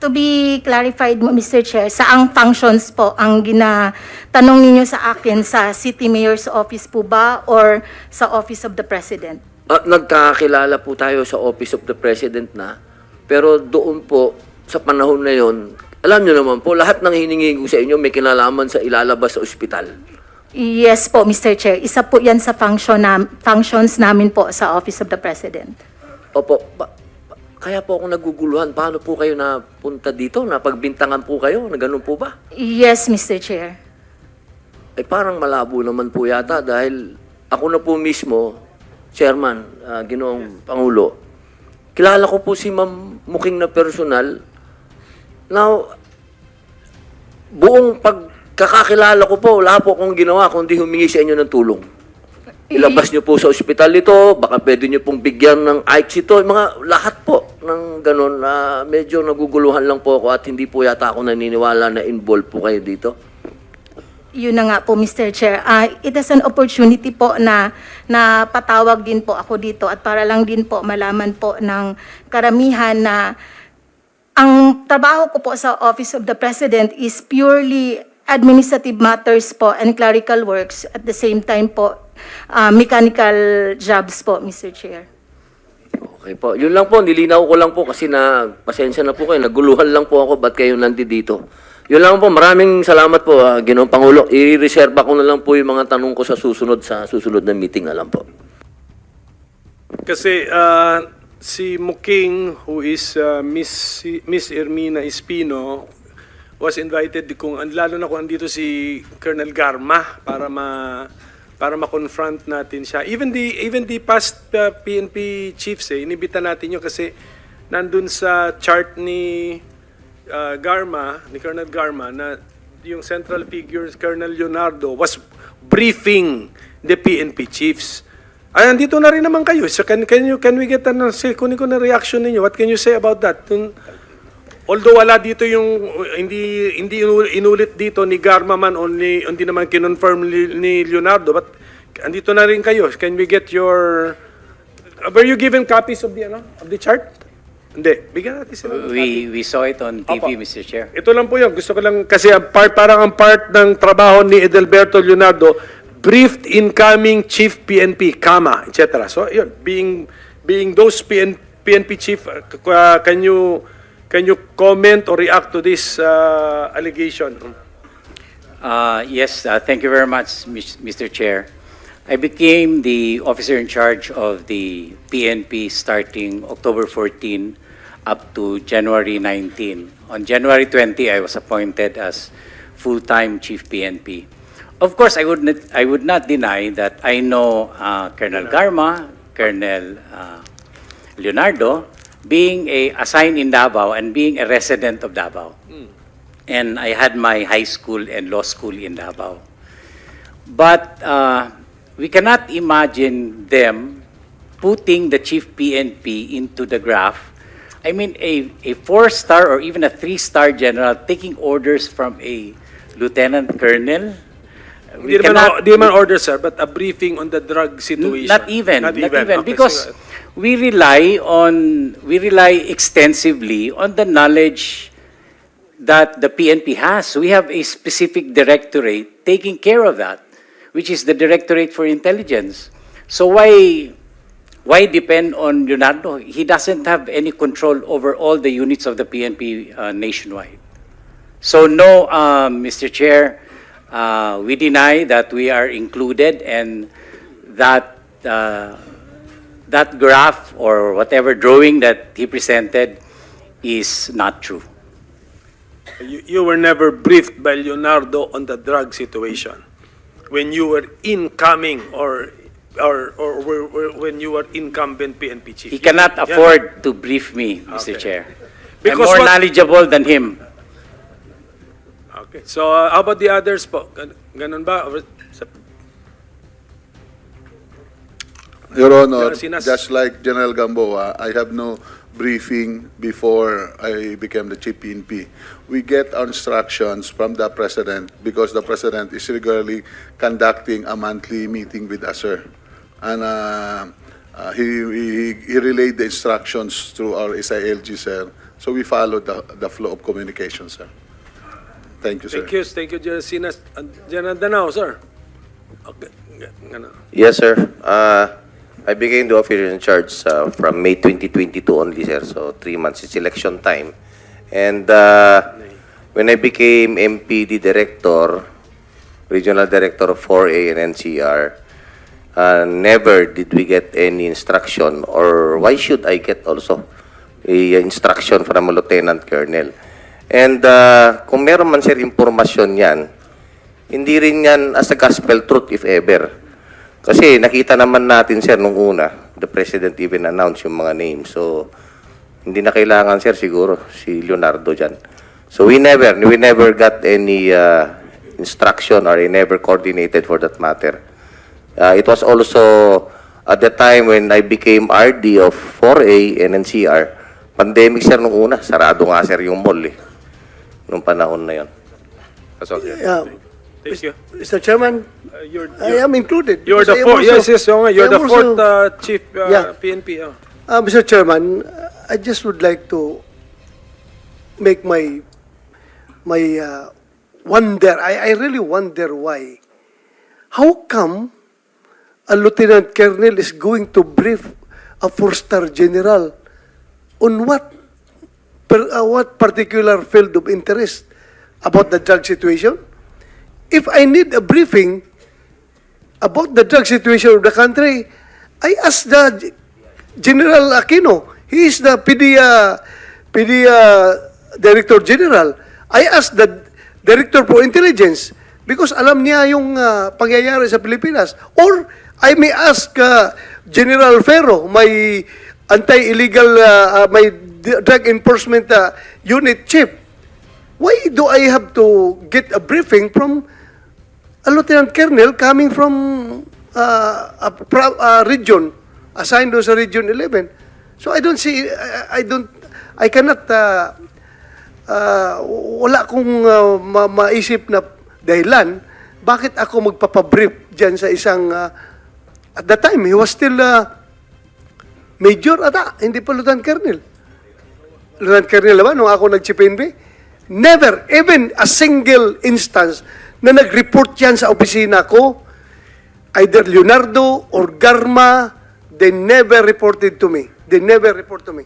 [SPEAKER 11] To be clarified, Mr. Chair, saang functions po ang ginatanong ninyo sa akin, sa City Mayor's Office po ba or sa Office of the President?
[SPEAKER 10] Nagkakilala po tayo sa Office of the President na, pero doon po, sa panahon na yon, alam nyo naman po, lahat ng hiningi ko sa inyo may kinalaman sa ilalabas sa ospital.
[SPEAKER 11] Yes po, Mr. Chair. Isa po yan sa functions namin po sa Office of the President.
[SPEAKER 10] Opo, kaya po ako naguguluhan. Paano po kayo napunta dito? Napagbintangan po kayo? Na ganun po ba?
[SPEAKER 11] Yes, Mr. Chair.
[SPEAKER 10] Ay parang malabo naman po yata dahil ako na po mismo, Chairman, Ginoong Pangulo, kilala ko po si Ma'am Muking na personal. Now, buong pagkakakilala ko po, wala po akong ginawa kundi humingi sa inyo ng tulong. ilabas nyo po sa ospital ito, baka pwede nyo pong bigyan ng ICE ito, mga lahat po ng ganun na medyo naguguluhan lang po ako at hindi po yata ako naniniwala na involved po kayo dito.
[SPEAKER 11] Yun na nga po, Mr. Chair. It is an opportunity po na patawag din po ako dito at para lang din po malaman po ng karamihan na ang trabaho ko po sa Office of the President is purely administrative matters po and clerical works. At the same time po, mechanical jobs po, Mr. Chair.
[SPEAKER 10] Okay po. Yun lang po, nilinaw ko lang po kasi pasensya na po kayo, naguluhan lang po ako ba't kayo nandito. Yun lang po, maraming salamat po, Ginoong Pangulo. I-reserve ko na lang po yung mga tanong ko sa susunod na meeting na lang po.
[SPEAKER 6] Kasi si Muking, who is Miss Ermina Espino, was invited lalo na kung andito si Colonel Garma para ma-confront natin siya. Even the past PNP chiefs, inibita natin yun kasi nandun sa chart ni Colonel Garma na yung central figure, Colonel Leonardo, was briefing the PNP chiefs. Ay, andito na rin naman kayo. So can we get kunin ko na reaction ninyo? What can you say about that? Although wala dito yung hindi inulit dito ni Garma man o hindi naman kinonfirm ni Leonardo, but andito na rin kayo. Can we get your were you given copies of the chart? Hindi. Bigyan natin sila.
[SPEAKER 9] We saw it on TV,
[SPEAKER 6] Opo.
[SPEAKER 9] Mr. Chair.
[SPEAKER 6] Ito lang po yun. Gusto ko lang, kasi parang ang part ng trabaho ni Edelberto Leonardo, briefed incoming chief PNP, etc. So, yun, being those PNP chief, can you comment or react to this allegation?
[SPEAKER 9] Yes, thank you very much, Mr. Chair. I became the officer in charge of the PNP starting October 14 up to January 19. On January 20, I was appointed as full-time chief PNP. Of course, I would not deny that I know Colonel Garma, Colonel Leonardo, being assigned in Davao and being a resident of Davao. And I had my high school and law school in Davao. But we cannot imagine them putting the chief PNP into the graph. I mean, a 4-star or even a 3-star general taking orders from a lieutenant colonel.
[SPEAKER 6] Hindi naman order, sir, but a briefing on the drug situation.
[SPEAKER 9] Not even,
[SPEAKER 6] Okay,
[SPEAKER 9] because
[SPEAKER 6] so,
[SPEAKER 9] we rely extensively on the knowledge that the PNP has. We have a specific directorate taking care of that, which is the Directorate for Intelligence. So why depend on Leonardo? He doesn't have any control over all the units of the PNP nationwide. So no, Mr. Chair, we deny that we are included and that that graph or whatever drawing that he presented is not true.
[SPEAKER 6] you were never briefed by Leonardo on the drug situation when you were incoming or when you were incumbent PNP chief.
[SPEAKER 9] He cannot afford to brief me, Mr.
[SPEAKER 6] Okay.
[SPEAKER 9] Chair.
[SPEAKER 6] Because
[SPEAKER 9] I'm more
[SPEAKER 6] what-
[SPEAKER 9] knowledgeable than him.
[SPEAKER 6] Okay. So how about the others po? Ganun ba?
[SPEAKER 12] Your Honor,
[SPEAKER 6] Sinas.
[SPEAKER 12] just like General Gamboa, I have no briefing before I became the Chief PNP. We get our instructions from the President because the President is regularly conducting a monthly meeting with us, sir. And he relayed the instructions through our SILG, sir. So we follow the flow of communication, sir. Thank you, sir.
[SPEAKER 6] Thank you, General Sinas. General Danao, sir. Okay.
[SPEAKER 13] Yes, sir. I became the officer in charge from May 2022 only, sir. So 3 months is election time. And when I became MPD director, regional director of 4A and NCR, never did we get any instruction, or why should I get also a instruction from a lieutenant colonel? And kung meron man, sir, impormasyon yan, hindi rin yan as a gospel truth if ever. Kasi nakita naman natin, sir, nung una, the President even announced yung mga names. So, hindi na kailangan, sir, siguro, si Leonardo dyan. So, we never got any instruction or we never coordinated for that matter It was also at the time when I became RD of 4A and NCR. Pandemic, sir, nung una. Sarado nga, sir, yung mall, eh. Nung panahon na yun. That's all, sir.
[SPEAKER 6] Thank you.
[SPEAKER 8] Mr. Chairman, I am included.
[SPEAKER 6] You're the
[SPEAKER 8] because I am
[SPEAKER 6] fourth.
[SPEAKER 8] also-
[SPEAKER 6] Yes, yes, oo nga. You're
[SPEAKER 8] I am
[SPEAKER 6] the fourth
[SPEAKER 8] also-
[SPEAKER 6] chief
[SPEAKER 8] Yeah.
[SPEAKER 6] PNP. Oh.
[SPEAKER 8] Mr. Chairman, I just would like to make my wonder. I really wonder why. How come a lieutenant colonel is going to brief a four-star general on what particular field of interest about the drug situation? If I need a briefing about the drug situation of the country, I ask the General Aquino. He is the PDEA Director General. I ask the Director for Intelligence because alam niya yung pangyayari sa Pilipinas. Or I may ask General Ferro, my anti-illegal, my drug enforcement unit chief. Why do I have to get a briefing from a lieutenant colonel coming from a region assigned to sa Region 11? So I don't see, I cannot, wala akong maisip na dahilan bakit ako magpapabrief dyan sa isang, at that time, he was still major ata, hindi pa lieutenant colonel. Lieutenant colonel naman, nung ako nag-CPNP, never, even a single instance na nag-report yan sa opisina ko, either Leonardo or Garma, they never reported to me. They never report to me.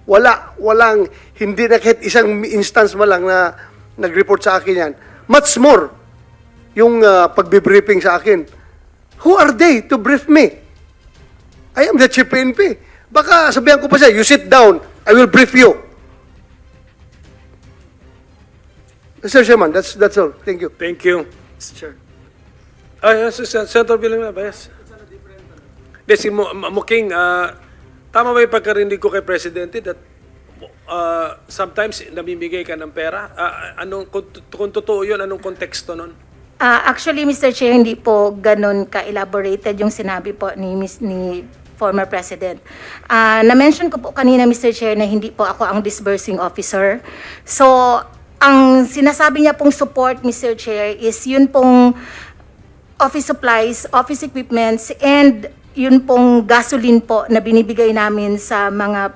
[SPEAKER 8] Walang, hindi na kahit isang instance man lang na nag-report sa akin yan. Much more, yung pagbibriefing sa akin. Who are they to brief me? I am the chief PNP. Baka sabihan ko pa siya, you sit down, I will brief you. Mr. Chairman, that's all. Thank you.
[SPEAKER 6] Thank you.
[SPEAKER 8] Sure.
[SPEAKER 6] Yes, Senator Villanueva, yes. Si Muking, tama ba yung pagkarinig ko kay Presidente that sometimes namimigay ka ng pera? Kung totoo yun, anong konteksto nun?
[SPEAKER 11] Actually, Mr. Chair, hindi po ganun ka-elaborated yung sinabi po ni former President. Na-mention ko po kanina, Mr. Chair, na hindi po ako ang disbursing officer. So, ang sinasabi niya pong support, Mr. Chair, is yun pong office supplies, office equipments, and yun pong gasoline po na binibigay namin sa mga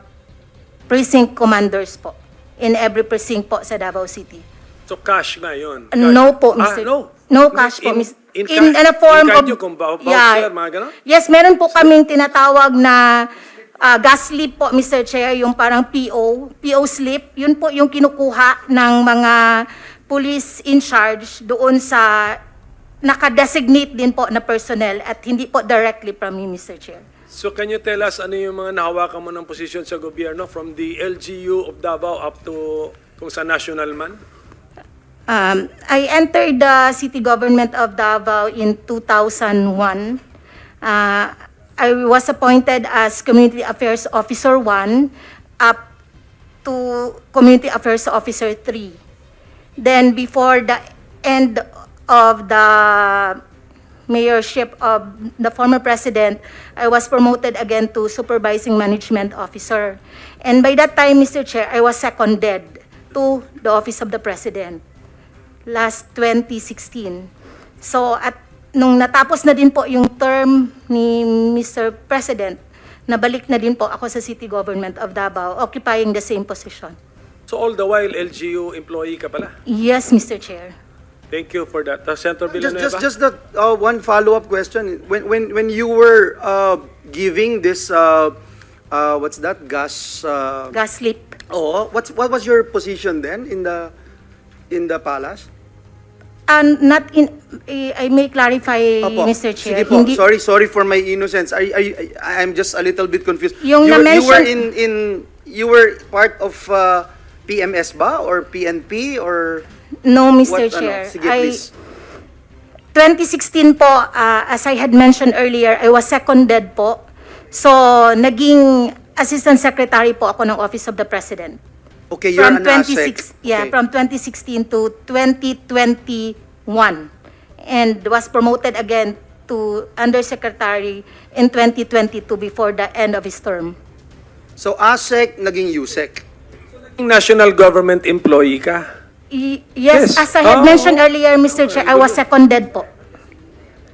[SPEAKER 11] precinct commanders po in every precinct po sa Davao City.
[SPEAKER 6] So cash na yun?
[SPEAKER 11] No po, Mr.
[SPEAKER 6] No?
[SPEAKER 11] No cash po, Mr.
[SPEAKER 6] In
[SPEAKER 11] a form of...
[SPEAKER 6] kung voucher, mga gano'n?
[SPEAKER 11] Yes, meron po kaming tinatawag na gas slip po, Mr. Chair, yung parang PO slip. Yun po yung kinukuha ng mga police in charge doon sa nakadesignate din po na personnel at hindi po directly from me, Mr. Chair.
[SPEAKER 6] So can you tell us ano yung mga nahawakan mo ng posisyon sa gobyerno from the LGU of Davao up to kung sa national man?
[SPEAKER 11] I entered the city government of Davao in 2001. I was appointed as Community Affairs Officer 1 up to Community Affairs Officer 3. Then before the end of the mayorship of the former president, I was promoted again to Supervising Management Officer. And by that time, Mr. Chair, I was seconded to the Office of the President last 2016. So at nung natapos na din po yung term ni Mr. President, nabalik na din po ako sa City Government of Davao, occupying the same position.
[SPEAKER 6] So all the while, LGU employee ka pala?
[SPEAKER 11] Yes, Mr. Chair.
[SPEAKER 6] Thank you for that. Senator Villanueva?
[SPEAKER 14] Just that one follow-up question. When you were giving this what's that gas
[SPEAKER 11] Gas slip.
[SPEAKER 14] what was your position then in the palace?
[SPEAKER 11] And not in, I may clarify,
[SPEAKER 14] Opo.
[SPEAKER 11] Mr. Chair.
[SPEAKER 14] Sige po.
[SPEAKER 11] Hindi-
[SPEAKER 14] Sorry for my innocence. I'm just a little bit confused.
[SPEAKER 11] Yung
[SPEAKER 14] you were
[SPEAKER 11] na-mention-
[SPEAKER 14] you were part of PMS ba or PNP or
[SPEAKER 11] No, Mr.
[SPEAKER 14] what?
[SPEAKER 11] Chair.
[SPEAKER 14] Sige, please.
[SPEAKER 11] 2016 po, as I had mentioned earlier, I was seconded po. So, naging Assistant Secretary po ako ng Office of the President.
[SPEAKER 14] Okay, you're
[SPEAKER 11] From
[SPEAKER 14] an ASEC.
[SPEAKER 11] 26, yeah,
[SPEAKER 14] Okay.
[SPEAKER 11] from 2016 to 2021. And was promoted again to Undersecretary in 2022 before the end of his term.
[SPEAKER 14] So ASEC naging USEC.
[SPEAKER 6] National government employee ka.
[SPEAKER 11] Yes,
[SPEAKER 6] Yes.
[SPEAKER 11] as I had mentioned earlier, Mr. Chair, I was seconded po.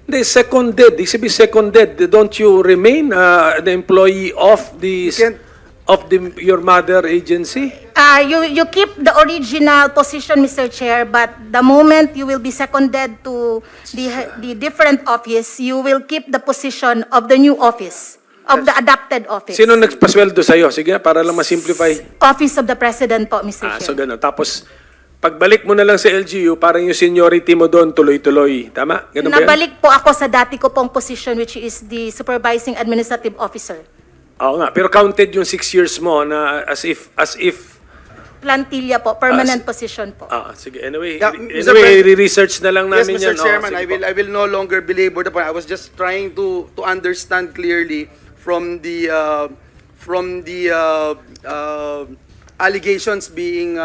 [SPEAKER 6] Hindi, seconded. Ibig sabihin seconded. Don't you remain an employee of the
[SPEAKER 14] can't-
[SPEAKER 6] your mother agency?
[SPEAKER 11] You keep the original position, Mr. Chair, but the moment you will be seconded to the different office, you will keep the position of the new office, of the adopted office.
[SPEAKER 6] Sino nagpasweldo sa'yo? Sige, para lang ma-simplify.
[SPEAKER 11] Office of the President po, Mr. Chair.
[SPEAKER 6] So gano'n. Tapos, pagbalik mo na lang sa LGU, parang yung seniority mo doon tuloy-tuloy. Tama? Ganun ba yan?
[SPEAKER 11] Nabalik po ako sa dati ko pong position, which is the Supervising Administrative Officer.
[SPEAKER 6] Oo nga. Pero counted yung 6 years mo na as if
[SPEAKER 11] Plantilla po, permanent position po.
[SPEAKER 6] sige. Anyway,
[SPEAKER 14] Yeah, Mr.
[SPEAKER 6] anyway,
[SPEAKER 14] President.
[SPEAKER 6] research na lang
[SPEAKER 14] Yes,
[SPEAKER 6] namin
[SPEAKER 14] Mr.
[SPEAKER 6] yan.
[SPEAKER 14] Chairman,
[SPEAKER 6] Sige po.
[SPEAKER 14] I will no longer belabor the point. I was just trying to understand clearly from the allegations being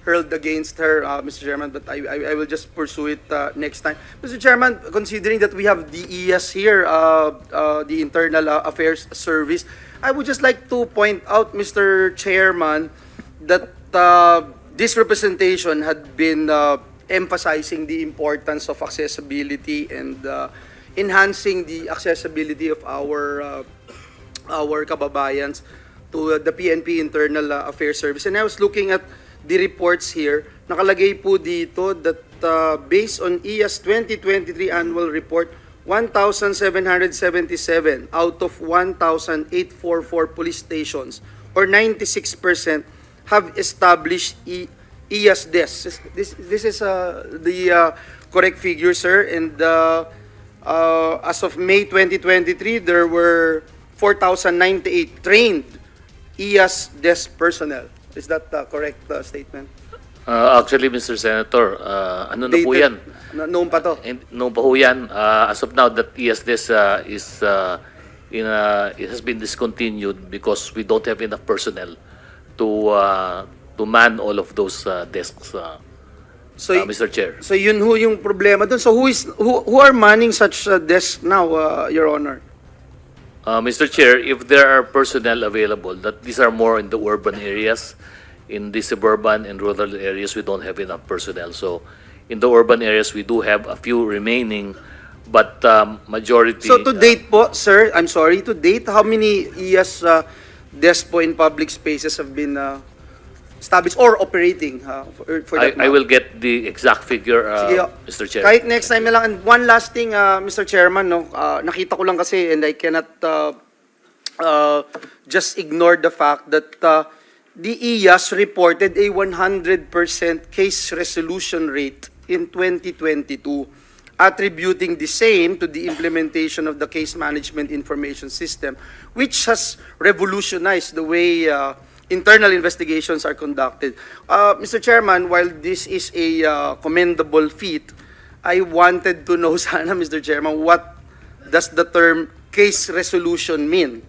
[SPEAKER 14] hurled against her, Mr. Chairman, but I will just pursue it next time. Mr. Chairman, considering that we have the ES here, the Internal Affairs Service, I would just like to point out, Mr. Chairman, that this representation had been emphasizing the importance of accessibility and enhancing the accessibility of our kababayans to the PNP Internal Affairs Service. And I was looking at the reports here. Nakalagay po dito that based on EAS 2023 annual report, 1,777 out of 1,844 police stations, or 96%, have established EAS desks. This is the correct figure, sir. And as of May 2023, there were 4,098 trained EAS desk personnel. Is that the correct statement?
[SPEAKER 15] Actually, Mr. Senator, ano na po yan?
[SPEAKER 14] Noon pa to?
[SPEAKER 15] Noon pa po yan. As of now, that ESDS it has been discontinued because we don't have enough personnel to man all of those desks, Mr. Chair.
[SPEAKER 14] So yun ho yung problema doon. So who are manning such desks now, Your Honor?
[SPEAKER 15] Mr. Chair, if there are personnel available, that these are more in the urban areas. In the suburban and rural areas, we don't have enough personnel. So in the urban areas, we do have a few remaining, but majority...
[SPEAKER 14] So to date po, sir, I'm sorry, to date, how many EAS desks po in public spaces have been established or operating for that
[SPEAKER 15] I will get the exact figure,
[SPEAKER 14] Sige,
[SPEAKER 15] Mr. Chair.
[SPEAKER 14] Kahit next time na lang. And one last thing, Mr. Chairman, no, nakita ko lang kasi and I cannot just ignore the fact that the EAS reported a 100% case resolution rate in 2022, attributing the same to the implementation of the Case Management Information System, which has revolutionized the way internal investigations are conducted. Mr. Chairman, while this is a commendable feat, I wanted to know sana, Mr. Chairman, what does the term case resolution mean?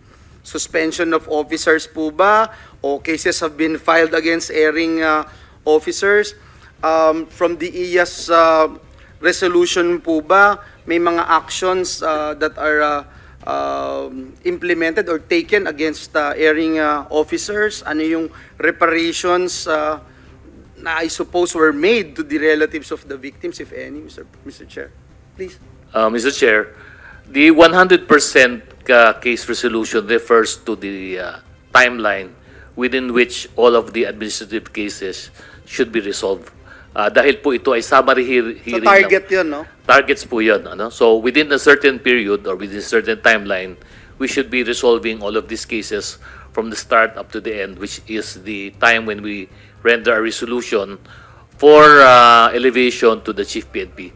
[SPEAKER 14] Suspension of officers po ba? O cases have been filed against erring officers? From the EAS resolution po ba, may mga actions that are implemented or taken against erring officers? Ano yung reparations na I suppose were made to the relatives of the victims, if any, Mr. Chair? Please.
[SPEAKER 15] Mr. Chair, the 100% case resolution refers to the timeline within which all of the administrative cases should be resolved. Dahil po ito ay summary hearing.
[SPEAKER 14] So target yun, no?
[SPEAKER 15] Targets po yun. Ano? So within a certain period or within a certain timeline, we should be resolving all of these cases from the start up to the end, which is the time when we render a resolution for elevation to the Chief PNP.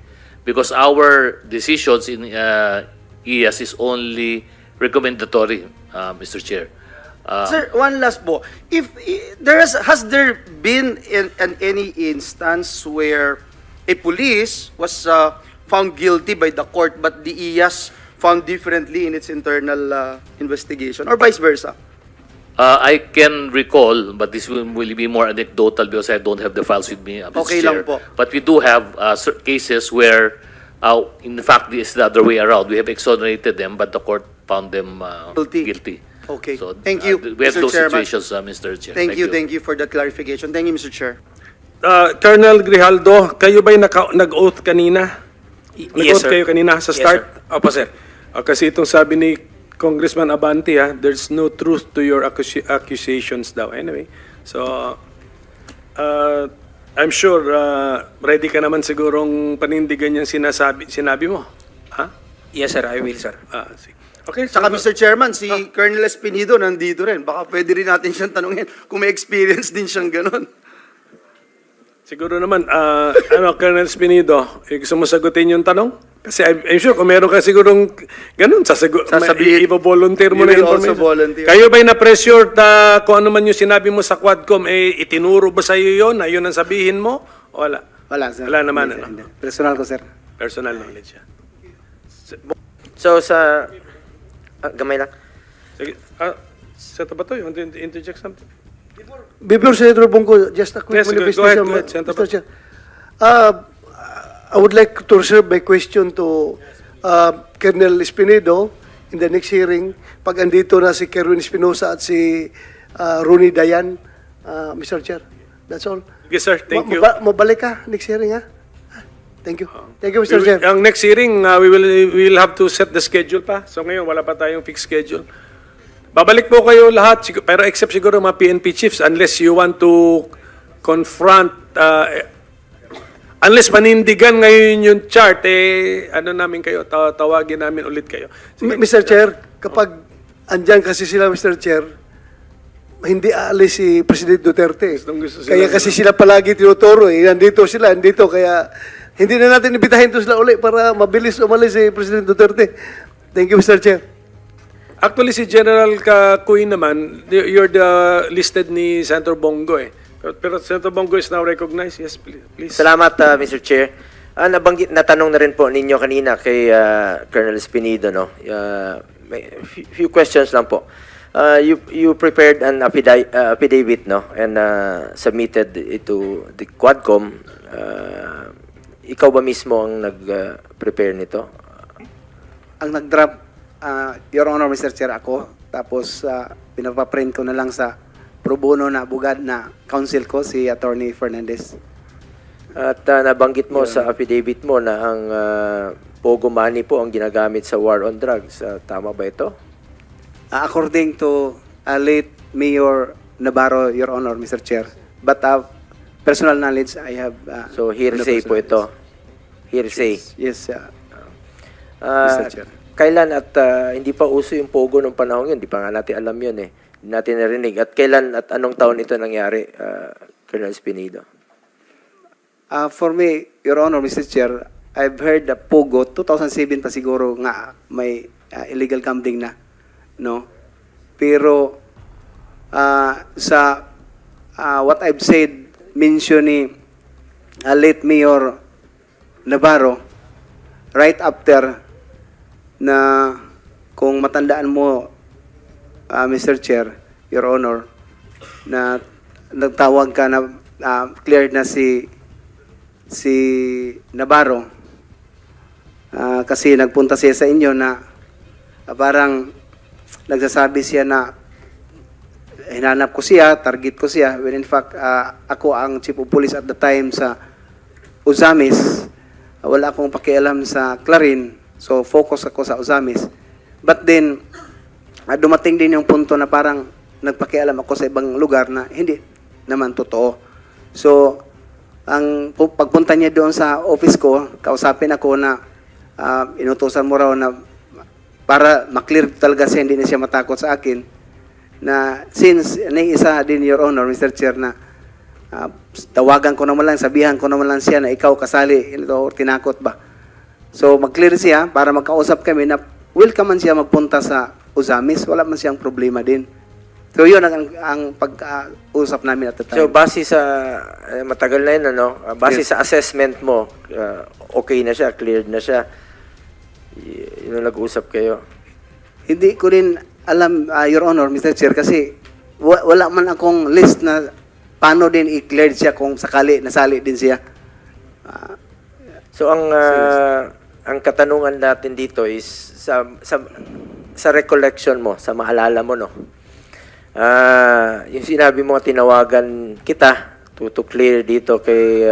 [SPEAKER 15] Because our decisions in EAS is only recommendatory, Mr. Chair.
[SPEAKER 14] Sir, one last po. If has there been any instance where a police was found guilty by the court but the EAS found differently in its internal investigation, or vice versa?
[SPEAKER 15] I can recall, but this will be more anecdotal because I don't have the files with me, Mr.
[SPEAKER 14] Okay
[SPEAKER 15] Chair.
[SPEAKER 14] lang po.
[SPEAKER 15] But we do have cases where In fact, it's the other way around. We have exonerated them, but the court found them guilty.
[SPEAKER 14] Okay.
[SPEAKER 15] So,
[SPEAKER 14] Thank you,
[SPEAKER 15] we have
[SPEAKER 14] Mr.
[SPEAKER 15] those
[SPEAKER 14] Chairman.
[SPEAKER 15] situations, Mr. Chair.
[SPEAKER 14] Thank you for that clarification. Thank you, Mr. Chair.
[SPEAKER 6] Colonel Grijaldo, kayo ba'y nag-oath kanina? Nag-oath
[SPEAKER 16] sir.
[SPEAKER 6] kayo kanina sa
[SPEAKER 16] Yes,
[SPEAKER 6] start?
[SPEAKER 16] sir.
[SPEAKER 6] Opo, sir. Kasi itong sabi ni Congressman Abante, there's no truth to your accusations daw. Anyway, so I'm sure ready ka naman sigurong panindigan yung sinabi mo. Ha?
[SPEAKER 16] Yes, sir. I will, sir.
[SPEAKER 6] Sige. Okay,
[SPEAKER 14] Saka Mr. Chairman, si Colonel Espinido nandito rin. Baka pwede rin natin siyang tanungin kung may experience din siyang ganun.
[SPEAKER 6] siguro naman, Colonel Espinido, gusto mo sagutin yung tanong? Kasi I'm sure kung meron ka sigurong ganun,
[SPEAKER 14] Sasabihin.
[SPEAKER 6] i-volunteer mo
[SPEAKER 14] You
[SPEAKER 6] na
[SPEAKER 14] will also
[SPEAKER 6] information.
[SPEAKER 14] volunteer.
[SPEAKER 6] Kayo ba'y na-pressure kung ano man yung sinabi mo sa Quadcom, itinuro ba sa iyo yun? Ayun ang sabihin mo? O wala?
[SPEAKER 2] Wala, sir.
[SPEAKER 6] Wala naman,
[SPEAKER 2] Hindi, hindi. Personal ko, sir.
[SPEAKER 6] Personal knowledge yan.
[SPEAKER 16] So, sa... gamay lang.
[SPEAKER 6] Sige. Senator Bato, you want to interject something?
[SPEAKER 8] Before Senator Bongo, just a quick
[SPEAKER 6] Yes, go ahead, go ahead, Senator
[SPEAKER 8] Mr. Chair. I would like to reserve my question to Colonel Espinedo in the next hearing. Pag andito na si Kerwin Espinosa at si Ronnie Dayan, Mr. Chair. That's all.
[SPEAKER 6] Yes, sir. Thank you.
[SPEAKER 8] Mabalik ka next hearing, ha? Thank you. Thank you, Mr. Chair.
[SPEAKER 6] Ang next hearing, we will have to set the schedule pa. So ngayon, wala pa tayong fixed schedule. Babalik po kayo lahat, pero except siguro mga PNP chiefs, unless you want to confront, unless panindigan ngayon yung chart, ano namin kayo, tawagin namin ulit kayo. Sige.
[SPEAKER 8] Mr. Chair, kapag andyan kasi sila, Mr. Chair, hindi aalis si President Duterte.
[SPEAKER 6] Gustong-gusto sila
[SPEAKER 8] Kaya kasi sila palagi tinuturo. Nandito sila, nandito. Kaya hindi na natin ibitahin to sila uli para mabilis umalis si President Duterte. Thank you, Mr. Chair.
[SPEAKER 6] Actually, si General Kakuy naman, you're the listed ni Senator Bongo Pero Senator Bongo is now recognized. Yes, please.
[SPEAKER 16] Salamat, Mr. Chair. Nabanggit na tanong na rin po ninyo kanina kay Colonel Espinido, no? May few questions lang po. You prepared an affidavit, no? And submitted it to the Quadcom. Ikaw ba mismo ang nag-prepare nito?
[SPEAKER 2] Ang nag-draft, Your Honor, Mr. Chair, ako. Tapos, pinapaprint ko na lang sa pro bono na bugad na counsel ko, si Attorney Fernandez.
[SPEAKER 16] At nabanggit mo sa affidavit mo na ang Pogo money po ang ginagamit sa war on drugs. Tama ba ito?
[SPEAKER 2] According to late Mayor Navarro, Your Honor, Mr. Chair. But personal knowledge, I have...
[SPEAKER 16] So, hearsay po ito. Hearsay.
[SPEAKER 2] Yes, Mr. Chair.
[SPEAKER 16] Kailan at hindi pa uso yung Pogo nung panahon yun? Hindi pa nga natin alam yun eh. Hindi natin narinig. At kailan at anong taon ito nangyari, Colonel Espinido?
[SPEAKER 2] For me, Your Honor, Mr. Chair, I've heard the Pogo, 2007 pa siguro nga may illegal gambling na. No? Pero sa what I've said, mention ni late Mayor Navarro, right after na kung matandaan mo, Mr. Chair, Your Honor, na nagtawag ka na cleared na si Navarro kasi nagpunta siya sa inyo na parang nagsasabi siya na hinanap ko siya, target ko siya, when in fact ako ang chief of police at the time sa Uzamis. Wala akong pakialam sa Clarin. So, focus ako sa Uzamis. But then, dumating din yung punto na parang nagpakialam ako sa ibang lugar na hindi naman totoo. So, ang pagpunta niya doon sa office ko, kausapin ako na inutusan mo raw na para maklear talaga siya, hindi na siya matakot sa akin, na since isa din, Your Honor, Mr. Chair, na tawagan ko naman lang, sabihan ko naman lang siya na ikaw kasali, or tinakot ba? So, mag-clear siya para magkausap kami na welcome man siya magpunta sa Uzamis, wala man siyang problema din. So, yun ang pag-usap namin at the time.
[SPEAKER 16] So, base sa, matagal na yun, ano? Base
[SPEAKER 2] Yes.
[SPEAKER 16] sa assessment mo, okay na siya, cleared na siya. Yun ang nag-usap kayo.
[SPEAKER 2] Hindi ko rin alam, Your Honor, Mr. Chair, kasi wala man akong list na paano din i-clear siya kung sakali nasali din siya.
[SPEAKER 16] So, ang ang katanungan natin dito is sa recollection mo, sa maalala mo, no? Yung sinabi mo, tinawagan kita to clear dito kay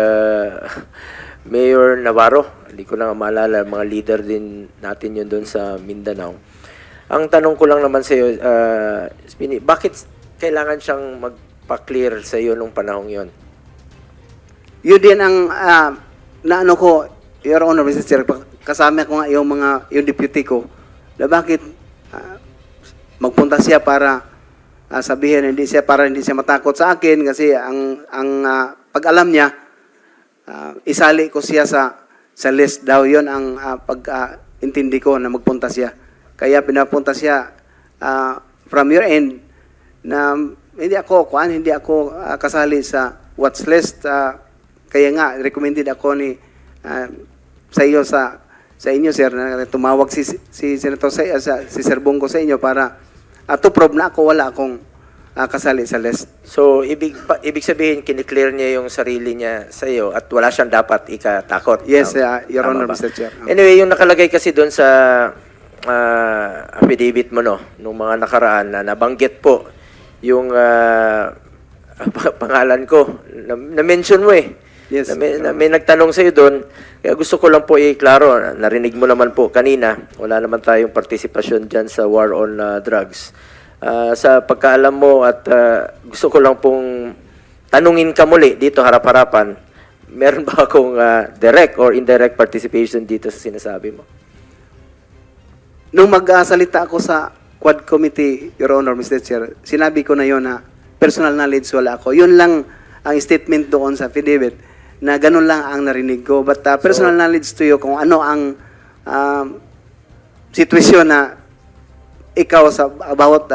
[SPEAKER 16] Mayor Navarro. Hindi ko na nga maalala, mga leader din natin yun doon sa Mindanao. Ang tanong ko lang naman sa iyo, Spini, bakit kailangan siyang magpa-clear sa iyo nung panahong yon?
[SPEAKER 2] Yun din ang naano ko, Your Honor, Mr. Chair, kasama ko nga yung deputy ko, na bakit magpunta siya para sabihin hindi siya matakot sa akin kasi ang pag-alam niya isali ko siya sa list daw. Yon ang pag-intindi ko na magpunta siya. Kaya pinapunta siya from your end na hindi ako kasali sa watch list. Kaya nga recommended ako sa inyo sir na tumawag si Senator si Sir Bongo sa inyo para to prove na wala akong kasali sa list.
[SPEAKER 16] So, ibig sabihin, kiniklear niya yung sarili niya sa iyo at wala siyang dapat ikatakot.
[SPEAKER 2] Yes, Your
[SPEAKER 16] Tama
[SPEAKER 2] Honor,
[SPEAKER 16] ba?
[SPEAKER 2] Mr. Chair.
[SPEAKER 16] Anyway, yung nakalagay kasi doon sa affidavit mo, no, nung mga nakaraan na nabanggit po yung pangalan ko. Na-mention mo eh.
[SPEAKER 2] Yes.
[SPEAKER 16] May nagtanong sa iyo doon. Kaya gusto ko lang po i-klaro. Narinig mo naman po kanina. Wala naman tayong partisipasyon dyan sa war on drugs. Sa pagkaalam mo at gusto ko lang pong tanungin ka muli dito harap-harapan, meron ba akong direct or indirect participation dito sa sinasabi mo?
[SPEAKER 2] Nung magsalita ako sa Quad Committee, Your Honor, Mr. Chair, sinabi ko na yon na personal knowledge wala ako. Yun lang ang statement doon sa affidavit na ganun lang ang narinig ko. But personal knowledge to you kung ano ang sitwasyon na ikaw about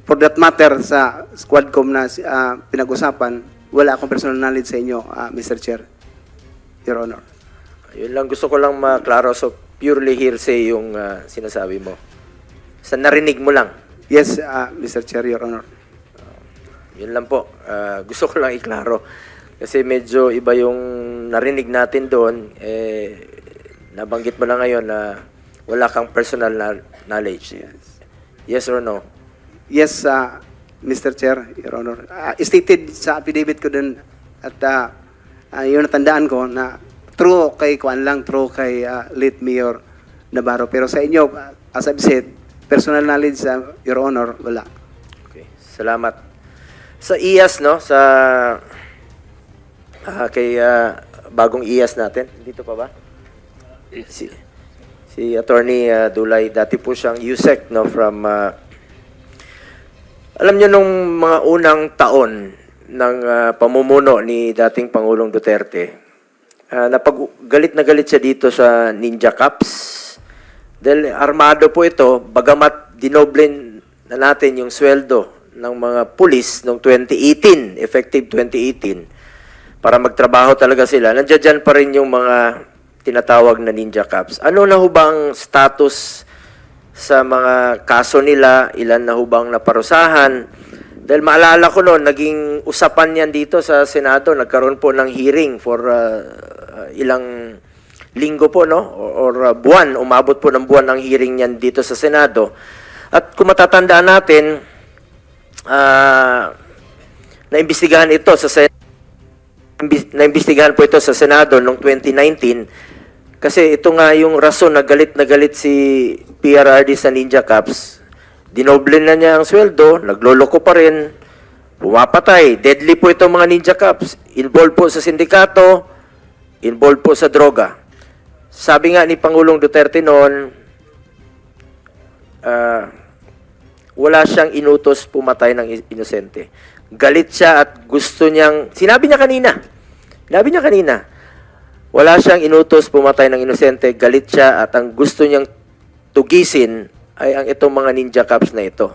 [SPEAKER 2] for that matter sa Quadcom na pinag-usapan, wala akong personal knowledge sa inyo, Mr. Chair, Your Honor.
[SPEAKER 16] Yun lang, gusto ko lang maklaro. So, purely hearsay yung sinasabi mo. Sa narinig mo lang.
[SPEAKER 2] Yes, Mr. Chair, Your Honor.
[SPEAKER 16] Yun lang po. Gusto ko lang iklaro. Kasi medyo iba yung narinig natin doon. Nabanggit mo na ngayon na wala kang personal knowledge. Yes or no?
[SPEAKER 2] Yes, Mr. Chair, Your Honor. Stated sa affidavit ko dun at yun natandaan ko na true kay late Mayor Navarro. Pero sa inyo, as I've said, personal knowledge, Your Honor, wala.
[SPEAKER 16] Okay. Salamat. Sa IAS, no? Sa kay bagong IAS natin. Dito pa ba? Si Attorney Dulay, dati po siyang USEC, no, from alam niyo nung mga unang taon ng pamumuno ni dating Pangulong Duterte, galit na galit siya dito sa Ninja Cups. Dahil armado po ito, bagamat dinoble na natin yung sweldo ng mga pulis noong 2018, effective 2018, para magtrabaho talaga sila. Nandiyan dyan pa rin yung mga tinatawag na Ninja Cups. Ano na hubang status sa mga kaso nila? Ilan na hubang naparusahan? Dahil maalala ko noon, naging usapan yan dito sa Senado. Nagkaroon po ng hearing for ilang linggo po, no? Or buwan. Umabot po ng buwan ang hearing yan dito sa Senado. At kung matatandaan natin, naimbestigahan ito sa naimbestigahan po ito sa Senado noong 2019 kasi ito nga yung rason na galit si PRRD sa Ninja Cups. Dinoble na niya ang sweldo, nagloloko pa rin, pumapatay. Deadly po itong mga Ninja Cups. Involved po sa sindikato, involved po sa droga. Sabi nga ni Pangulong Duterte noon, wala siyang inutos pumatay ng inosente. Galit siya at gusto niyang, sinabi niya kanina, wala siyang inutos pumatay ng inosente, galit siya at ang gusto niyang tugisin ay ang itong mga Ninja Cups na ito.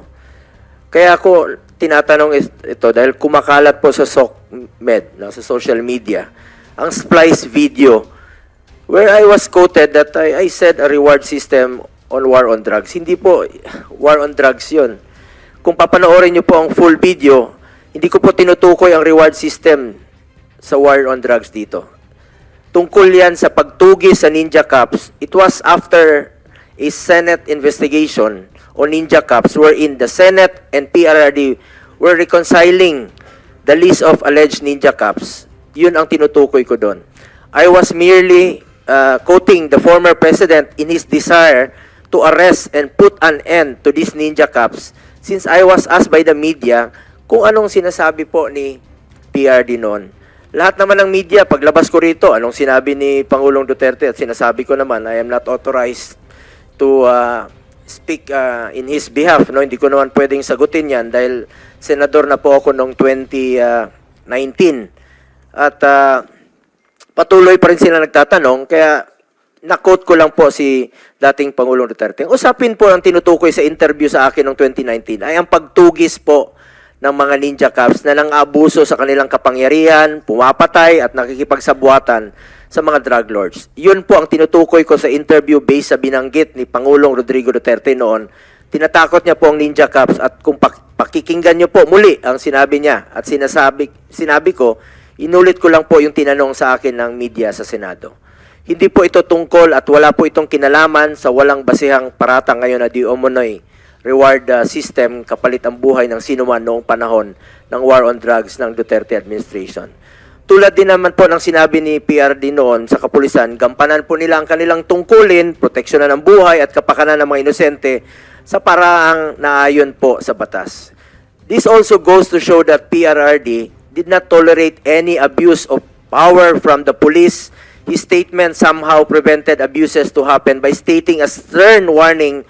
[SPEAKER 16] Kaya ako tinatanong ito dahil kumakalat po sa SOCMED, no, sa social media, ang splice video where I was quoted that I said a reward system on war on drugs. Hindi po war on drugs yun. Kung papanoorin niyo po ang full video, hindi ko po tinutukoy ang reward system sa war on drugs dito. tungkol yan sa pagtugis sa Ninja Cups. It was after a Senate investigation on Ninja Cups wherein the Senate and PRRD were reconciling the list of alleged Ninja Cups. Yun ang tinutukoy ko doon. I was merely quoting the former president in his desire to arrest and put an end to these Ninja Cups since I was asked by the media kung anong sinasabi po ni PRD noon. Lahat naman ng media, paglabas ko rito, anong sinabi ni Pangulong Duterte at sinasabi ko naman, I am not authorized to speak in his behalf. No? Hindi ko naman pwedeng sagutin yan dahil senador na po ako noong 2019. At patuloy pa rin sila nagtatanong, kaya na-quote ko lang po si dating Pangulong Duterte. Usapin po ang tinutukoy sa interview sa akin noong 2019 ay ang pagtugis po ng mga Ninja Cups na nang-abuso sa kanilang kapangyarihan, pumapatay at nakikipagsabuatan sa mga drug lords. Yun po ang tinutukoy ko sa interview based sa binanggit ni Pangulong Rodrigo Duterte noon. Tinatakot niya po ang Ninja Cups at kung pakikinggan niyo po muli ang sinabi niya at sinabi ko, inulit ko lang po yung tinanong sa akin ng media sa Senado. Hindi po ito tungkol at wala po itong kinalaman sa walang basihang paratang ngayon na di umano'y reward system kapalit ang buhay ng sinuman noong panahon ng war on drugs ng Duterte administration. Tulad din naman po ng sinabi ni PRD noon sa kapulisan, gampanan po nila ang kanilang tungkulin, proteksyonan ng buhay at kapakanan ng mga inosente sa paraang naayon po sa batas. This also goes to show that PRRD did not tolerate any abuse of power from the police. His statement somehow prevented abuses to happen by stating a stern warning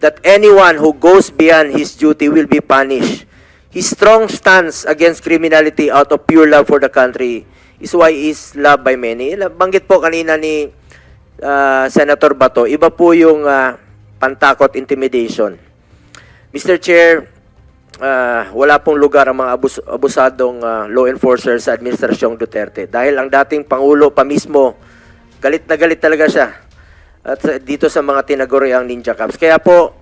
[SPEAKER 16] that anyone who goes beyond his duty will be punished. His strong stance against criminality out of pure love for the country is why he is loved by many. Banggit po kanina ni Senator Bato, iba po yung pantakot intimidation. Mr. Chair, wala pong lugar ang mga abusadong law enforcers sa Administrasyong Duterte. Dahil ang dating Pangulo pa mismo, galit na galit talaga siya at dito sa mga tinaguriang Ninja Cups. Kaya po,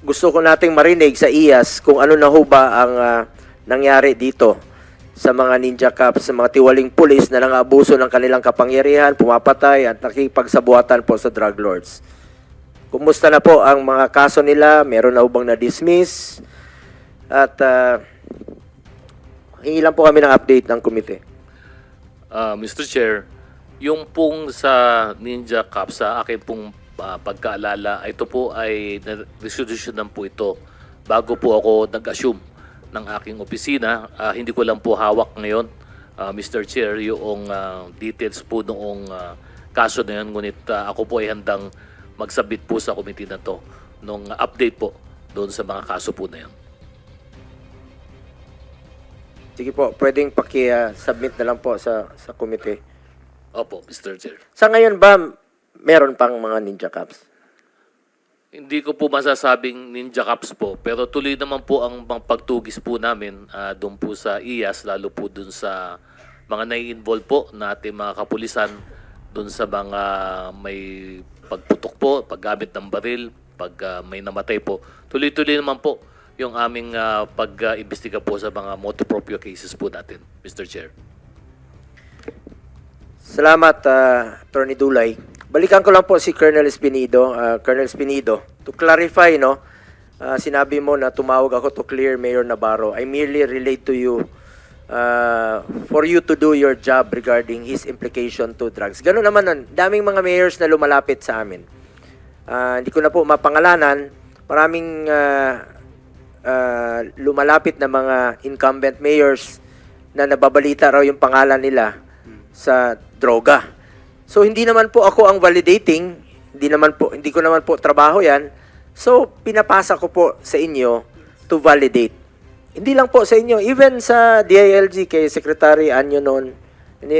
[SPEAKER 16] gusto ko nating marinig sa IAS kung ano na ho ba ang nangyari dito sa mga Ninja Cups, sa mga tiwaling pulis na nang-abuso ng kanilang kapangyarihan, pumapatay at nakipagsabuatan po sa drug lords. Kumusta na po ang mga kaso nila? Meron na bang na-dismiss? At hingi lang po kami ng update ng komite.
[SPEAKER 15] Mr. Chair, yung pong sa Ninja Cups, sa akin pong pagkaalala, ito po ay resolution lang po ito bago po ako nag-assume ng aking opisina. Hindi ko lang po hawak ngayon, Mr. Chair, yung details po noong kaso na yun. Ngunit ako po ay handang magsabit po sa committee na to nung update po doon sa mga kaso po na yun.
[SPEAKER 16] Sige po, pwedeng paki-submit na lang po sa komite.
[SPEAKER 15] Opo, Mr. Chair.
[SPEAKER 16] Sa ngayon ba, meron pang mga Ninja Cups?
[SPEAKER 15] Hindi ko po masasabing Ninja Cups po, pero tuloy naman po ang pagtugis po namin doon po sa IAS, lalo po doon sa mga nai-involve po natin mga kapulisan, doon sa mga may pagputok po, paggamit ng baril, pag may namatay po. Tuloy-tuloy naman po yung aming pag-imbestiga po sa mga motu proprio cases po natin, Mr. Chair.
[SPEAKER 16] Salamat, Attorney Dulay. Balikan ko lang po si Colonel Espinido. Colonel Espinido, to clarify, no, sinabi mo na tumawag ako to clear Mayor Navarro. I merely relate to you for you to do your job regarding his implication to drugs. Ganun naman nun. Daming mga mayors na lumalapit sa amin. Hindi ko na po mapangalanan. Maraming lumalapit na mga incumbent mayors na nababalita raw yung pangalan nila sa droga. So hindi naman po ako ang validating, hindi ko naman po trabaho 'yan. So pinapasa ko po sa inyo to validate. Hindi lang po sa inyo, even sa DILG kay Secretary Anyo noon,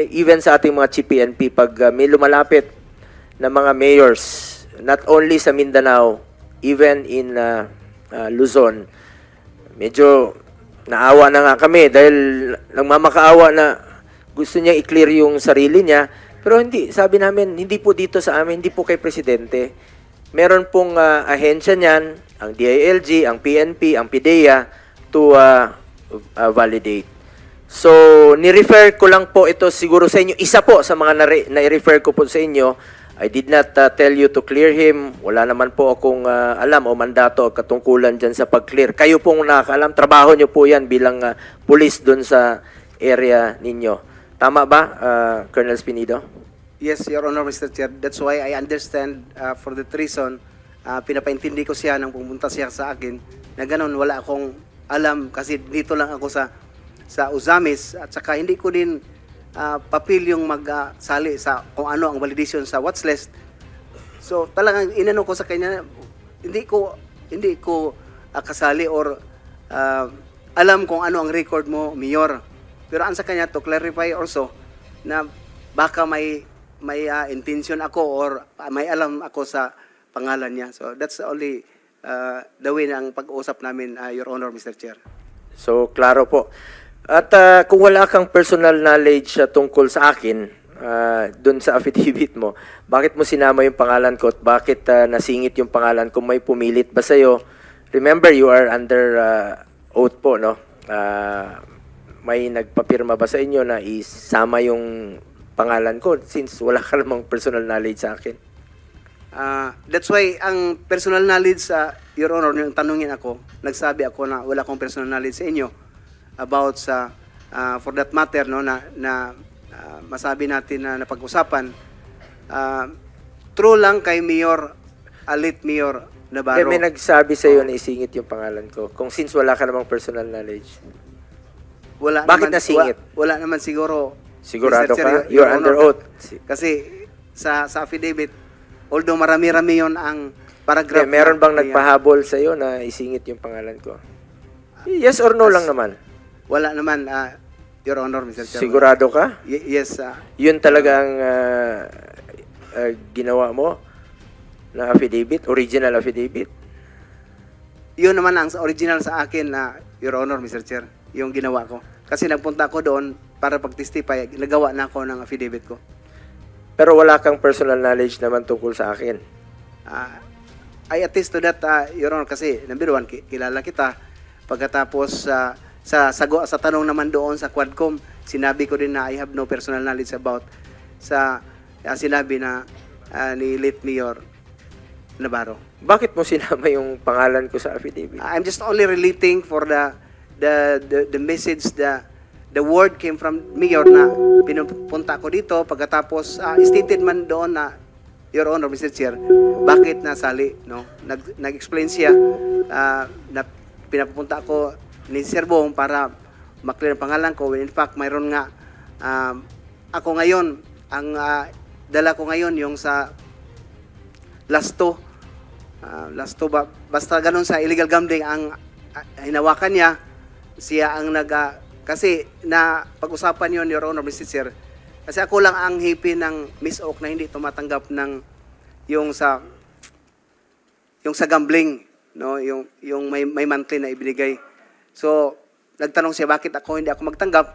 [SPEAKER 16] even sa ating mga Chief PNP pag may lumalapit na mga mayors, not only sa Mindanao, even in Luzon, medyo naawa na nga kami dahil nagmamakaawa na gusto niya i-clear yung sarili niya. Pero hindi, sabi namin, hindi po dito sa amin, hindi po kay Presidente. Meron pong ahensya niyan, ang DILG, ang PNP, ang PIDEA, to validate. So, ni-refer ko lang po ito siguro sa inyo. Isa po sa mga na-refer ko po sa inyo. I did not tell you to clear him. Wala naman po akong alam o mandato o katungkulan dyan sa pag-clear. Kayo pong nakakaalam. Trabaho nyo po yan bilang police dun sa area ninyo. Tama ba, Colonel Espinido?
[SPEAKER 2] Yes, Your Honor, Mr. Chair. That's why I understand for that reason, pinapaintindi ko siya nang pumunta siya sa akin na ganun, wala akong alam kasi dito lang ako sa Uzamis at saka hindi ko din papil yung magsali sa kung ano ang validation sa watch list. So talagang inano ko sa kanya, hindi ko kasali or alam kung ano ang record mo, Mayor. Pero ang sa kanya to clarify also na baka may intention ako or may alam ako sa pangalan niya. So that's only the way ng pag-uusap namin, Your Honor, Mr. Chair.
[SPEAKER 16] So, klaro po. At kung wala kang personal knowledge tungkol sa akin, dun sa affidavit mo, bakit mo sinama yung pangalan ko at bakit nasingit yung pangalan ko? May pumilit ba sa'yo? Remember, you are under oath po, no? May nagpapirma ba sa inyo na isama yung pangalan ko since wala ka namang personal knowledge sa akin?
[SPEAKER 2] That's why ang personal knowledge, Your Honor, yung tanungin ako, nagsabi ako na wala akong personal knowledge sa inyo about sa for that matter, no, na masabi natin na napag-usapan. True lang kay Mayor, late Mayor Navarro.
[SPEAKER 16] May nagsabi sa iyo na isingit yung pangalan ko kung since wala ka namang personal knowledge.
[SPEAKER 2] Wala
[SPEAKER 16] Bakit
[SPEAKER 2] naman,
[SPEAKER 16] nasingit?
[SPEAKER 2] Wala naman siguro.
[SPEAKER 16] Sigurado
[SPEAKER 2] Mr. Chair,
[SPEAKER 16] ka? You're under oath.
[SPEAKER 2] Kasi sa affidavit, although marami-rami yon ang paragraph.
[SPEAKER 16] Meron bang
[SPEAKER 2] na-
[SPEAKER 16] nagpahabol sa iyo na isingit yung pangalan ko? Yes or no lang naman?
[SPEAKER 2] Wala naman, Your Honor, Mr. Chair.
[SPEAKER 16] Sigurado ka?
[SPEAKER 2] Yes,
[SPEAKER 16] Yun talagang ginawa mo na affidavit, original affidavit?
[SPEAKER 2] yun naman ang original sa akin na, Your Honor, Mr. Chair, yung ginawa ko. Kasi nagpunta ako doon para pag-testify, nagawa na ako ng affidavit ko.
[SPEAKER 16] Pero wala kang personal knowledge naman tungkol sa akin.
[SPEAKER 2] I attest to that, Your Honor, kasi number one, kilala kita. Pagkatapos sa tanong naman doon sa Quadcom, sinabi ko din na I have no personal knowledge about sa sinabi na ni late Mayor Navarro.
[SPEAKER 16] Bakit mo sinama yung pangalan ko sa affidavit?
[SPEAKER 2] I'm just only relating for the message, the word came from Mayor na pinupunta ko dito. Pagkatapos stated man doon na, Your Honor, Mr. Chair, bakit nasali, no? Nag-explain siya na pinapunta ako ni Sir Bong para maklear ang pangalan ko. In fact, mayroon nga ako ngayon, ang dala ko ngayon yung sa Lasto ba? Basta ganun sa illegal gambling ang hinawakan niya. Siya ang kasi na pag-usapan yon, Your Honor, Mr. Chair. Kasi ako lang ang hipi ng Miss Oak na hindi tumatanggap ng yung sa gambling, no, yung may monthly na ibinigay. So nagtanong siya bakit hindi ako magtanggap.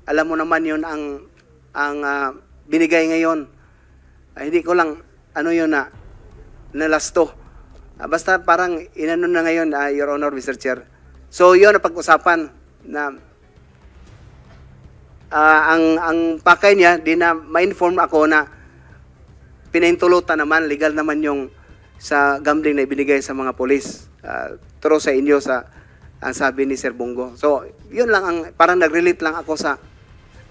[SPEAKER 2] Alam mo naman yun ang binigay ngayon. Hindi ko lang yun na Lasto. Basta parang inano na ngayon, Your Honor, Mr. Chair. So yun ang pag-usapan na ang pakay niya, di na ma-inform ako na pinahintulutan naman, legal naman yung sa gambling na ibinigay sa mga polis. Turo sa inyo ang sabi ni Sir Bongo. So yun lang, parang nag-relate lang ako sa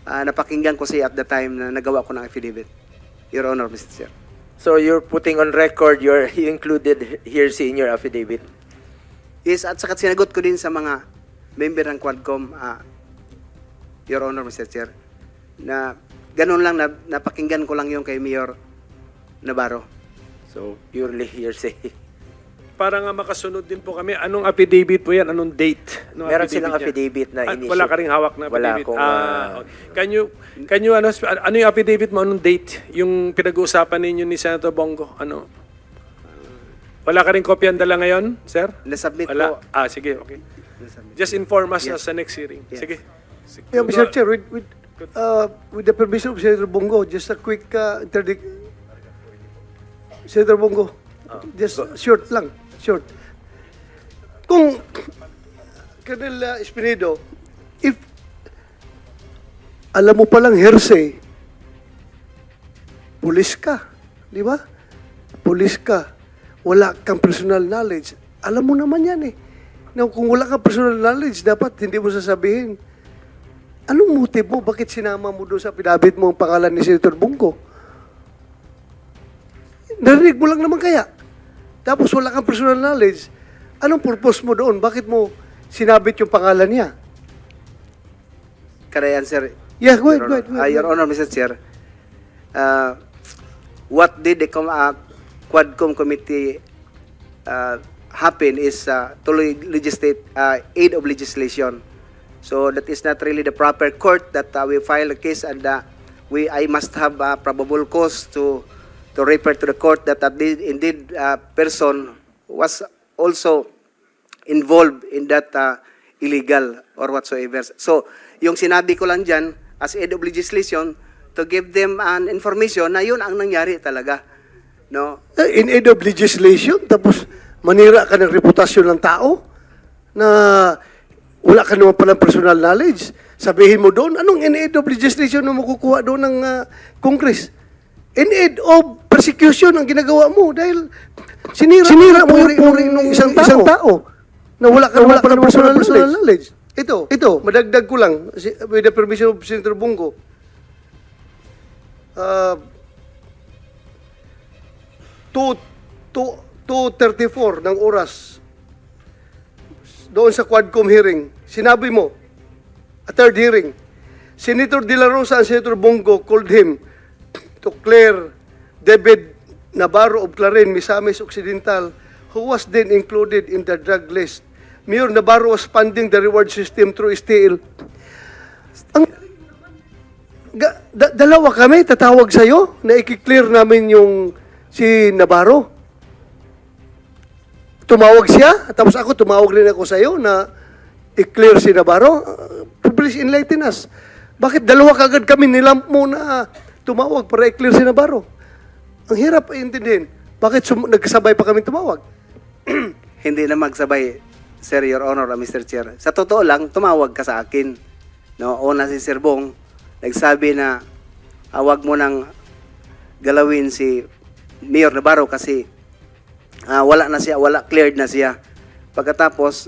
[SPEAKER 2] napakinggan ko siya at the time na nagawa ko ng affidavit. Your Honor, Mr. Chair.
[SPEAKER 16] So you're putting on record you included here in your affidavit?
[SPEAKER 2] Yes, at saka sinagot ko din sa mga member ng Quadcom, Your Honor, Mr. Chair, na ganun lang, napakinggan ko lang yung kay Mayor Navarro.
[SPEAKER 16] So purely hearsay.
[SPEAKER 6] Para nga makasunod din po kami, anong affidavit po yan? Anong date? Anong
[SPEAKER 16] Meron silang
[SPEAKER 6] niya?
[SPEAKER 16] affidavit na initial.
[SPEAKER 6] Wala ka ring hawak na
[SPEAKER 16] Wala
[SPEAKER 6] affidavit?
[SPEAKER 16] akong,
[SPEAKER 6] Can you ano yung affidavit mo? Anong date? Yung pinag-uusapan ninyo ni Senator Bongo? Ano? Wala ka ring kopya dala ngayon, sir?
[SPEAKER 2] Nasubmit
[SPEAKER 6] Wala?
[SPEAKER 2] ko.
[SPEAKER 6] Sige, okay. Just inform us
[SPEAKER 2] Yes.
[SPEAKER 6] sa next hearing.
[SPEAKER 2] Yes.
[SPEAKER 6] Sige.
[SPEAKER 8] Yeah, Mr. Chair, with the permission of Senator Bongo, just a quick interdict. Senator Bongo, just short lang, short. Kung Colonel Espinido, if alam mo palang hearsay, pulis ka, di ba? Pulis ka, wala kang personal knowledge. Alam mo naman yan eh. Now, kung wala kang personal knowledge, dapat hindi mo sasabihin. Anong motive mo? Bakit sinama mo doon sa pinabit mo ang pangalan ni Senator Bungo? Narinig mo lang naman kaya. Tapos wala kang personal knowledge. Anong purpose mo doon? Bakit mo sinabit yung pangalan niya?
[SPEAKER 2] Can I answer?
[SPEAKER 8] Yeah, go ahead, go ahead.
[SPEAKER 2] Your Honor, Mr. Chair, what did the Quadcom committee happen is to legislate aid of legislation. So that is not really the proper court that we file a case, and I must have probable cause to refer to the court that indeed person was also involved in that illegal or whatsoever. So yung sinabi ko lang dyan as aid of legislation to give them an information na yun ang nangyari talaga. No?
[SPEAKER 8] In aid of legislation, tapos manira ka ng reputasyon ng tao na wala ka naman palang personal knowledge. Sabihin mo doon, anong in aid of legislation na makukuha doon ng Congress? In aid of persecution ang ginagawa mo dahil sinira mo yung puri ng isang tao na wala ka naman palang personal knowledge. Ito, madagdag ko lang with the permission of Senator Bungo. 2:34 ng oras doon sa Quadcom hearing, sinabi mo, a third hearing, Senator De La Rosa and Senator Bongo called him to clear David Navarro of Clarin, Misamis Occidental, who was then included in the drug list. Mayor Navarro was funding the reward system through STL. Dalawa kami tatawag sa'yo na i-clear namin yung si Navarro. Tumawag siya, tapos ako tumawag rin ako sa'yo na i-clear si Navarro. Please enlighten us. Bakit dalawa kagad kami nilamp mo na tumawag para i-clear si Navarro? Ang hirap intindihin. Bakit nagkasabay pa kami tumawag?
[SPEAKER 2] Hindi na magsabay, Sir, Your Honor, Mr. Chair. Sa totoo lang, tumawag ka sa akin. No, una si Sir Bong, nagsabi na wag mo nang galawin si Mayor Navarro kasi wala cleared na siya. Pagkatapos,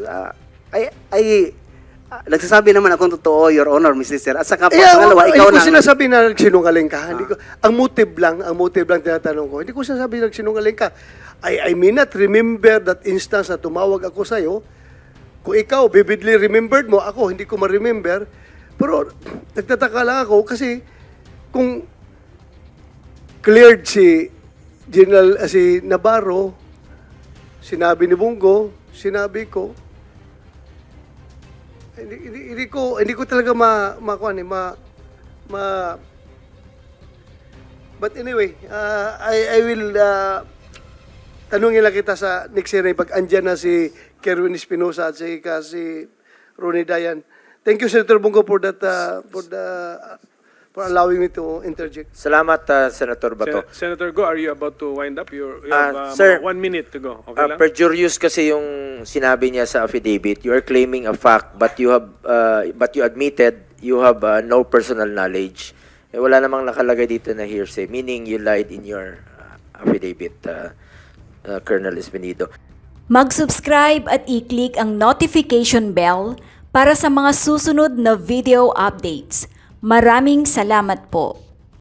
[SPEAKER 2] nagsasabi naman akong totoo, Your Honor, Mr. Chair. At saka pangalawa, ikaw
[SPEAKER 8] na... Hindi ko sinasabi na nagsinungaling ka. Ang motive lang tinatanong ko. Hindi ko sinasabi na nagsinungaling ka. I may not remember that instance na tumawag ako sa'yo. Kung ikaw, vividly remembered mo, ako, hindi ko ma-remember. Pero, nagtataka lang ako kasi kung cleared si Navarro, sinabi ni Bungo, sinabi ko, hindi ko talaga but anyway, I will tanungin lang kita sa next hearing pag andyan na si Kerwin Espinosa at si Ronnie Dayan. Thank you, Senator Bungo, for allowing me to interject.
[SPEAKER 16] Salamat, Senator Bato.
[SPEAKER 6] Senator Go, are you about to wind up? You have
[SPEAKER 16] sir,
[SPEAKER 6] 1 minute to go. Okay lang?
[SPEAKER 16] Perjurious kasi yung sinabi niya sa affidavit. You are claiming a fact, but you admitted you have no personal knowledge. Wala namang nakalagay dito na hearsay, meaning you lied in your affidavit, Colonel Espinido.
[SPEAKER 3] Mag-subscribe at i-click ang notification bell para sa mga susunod na video updates. Maraming salamat po.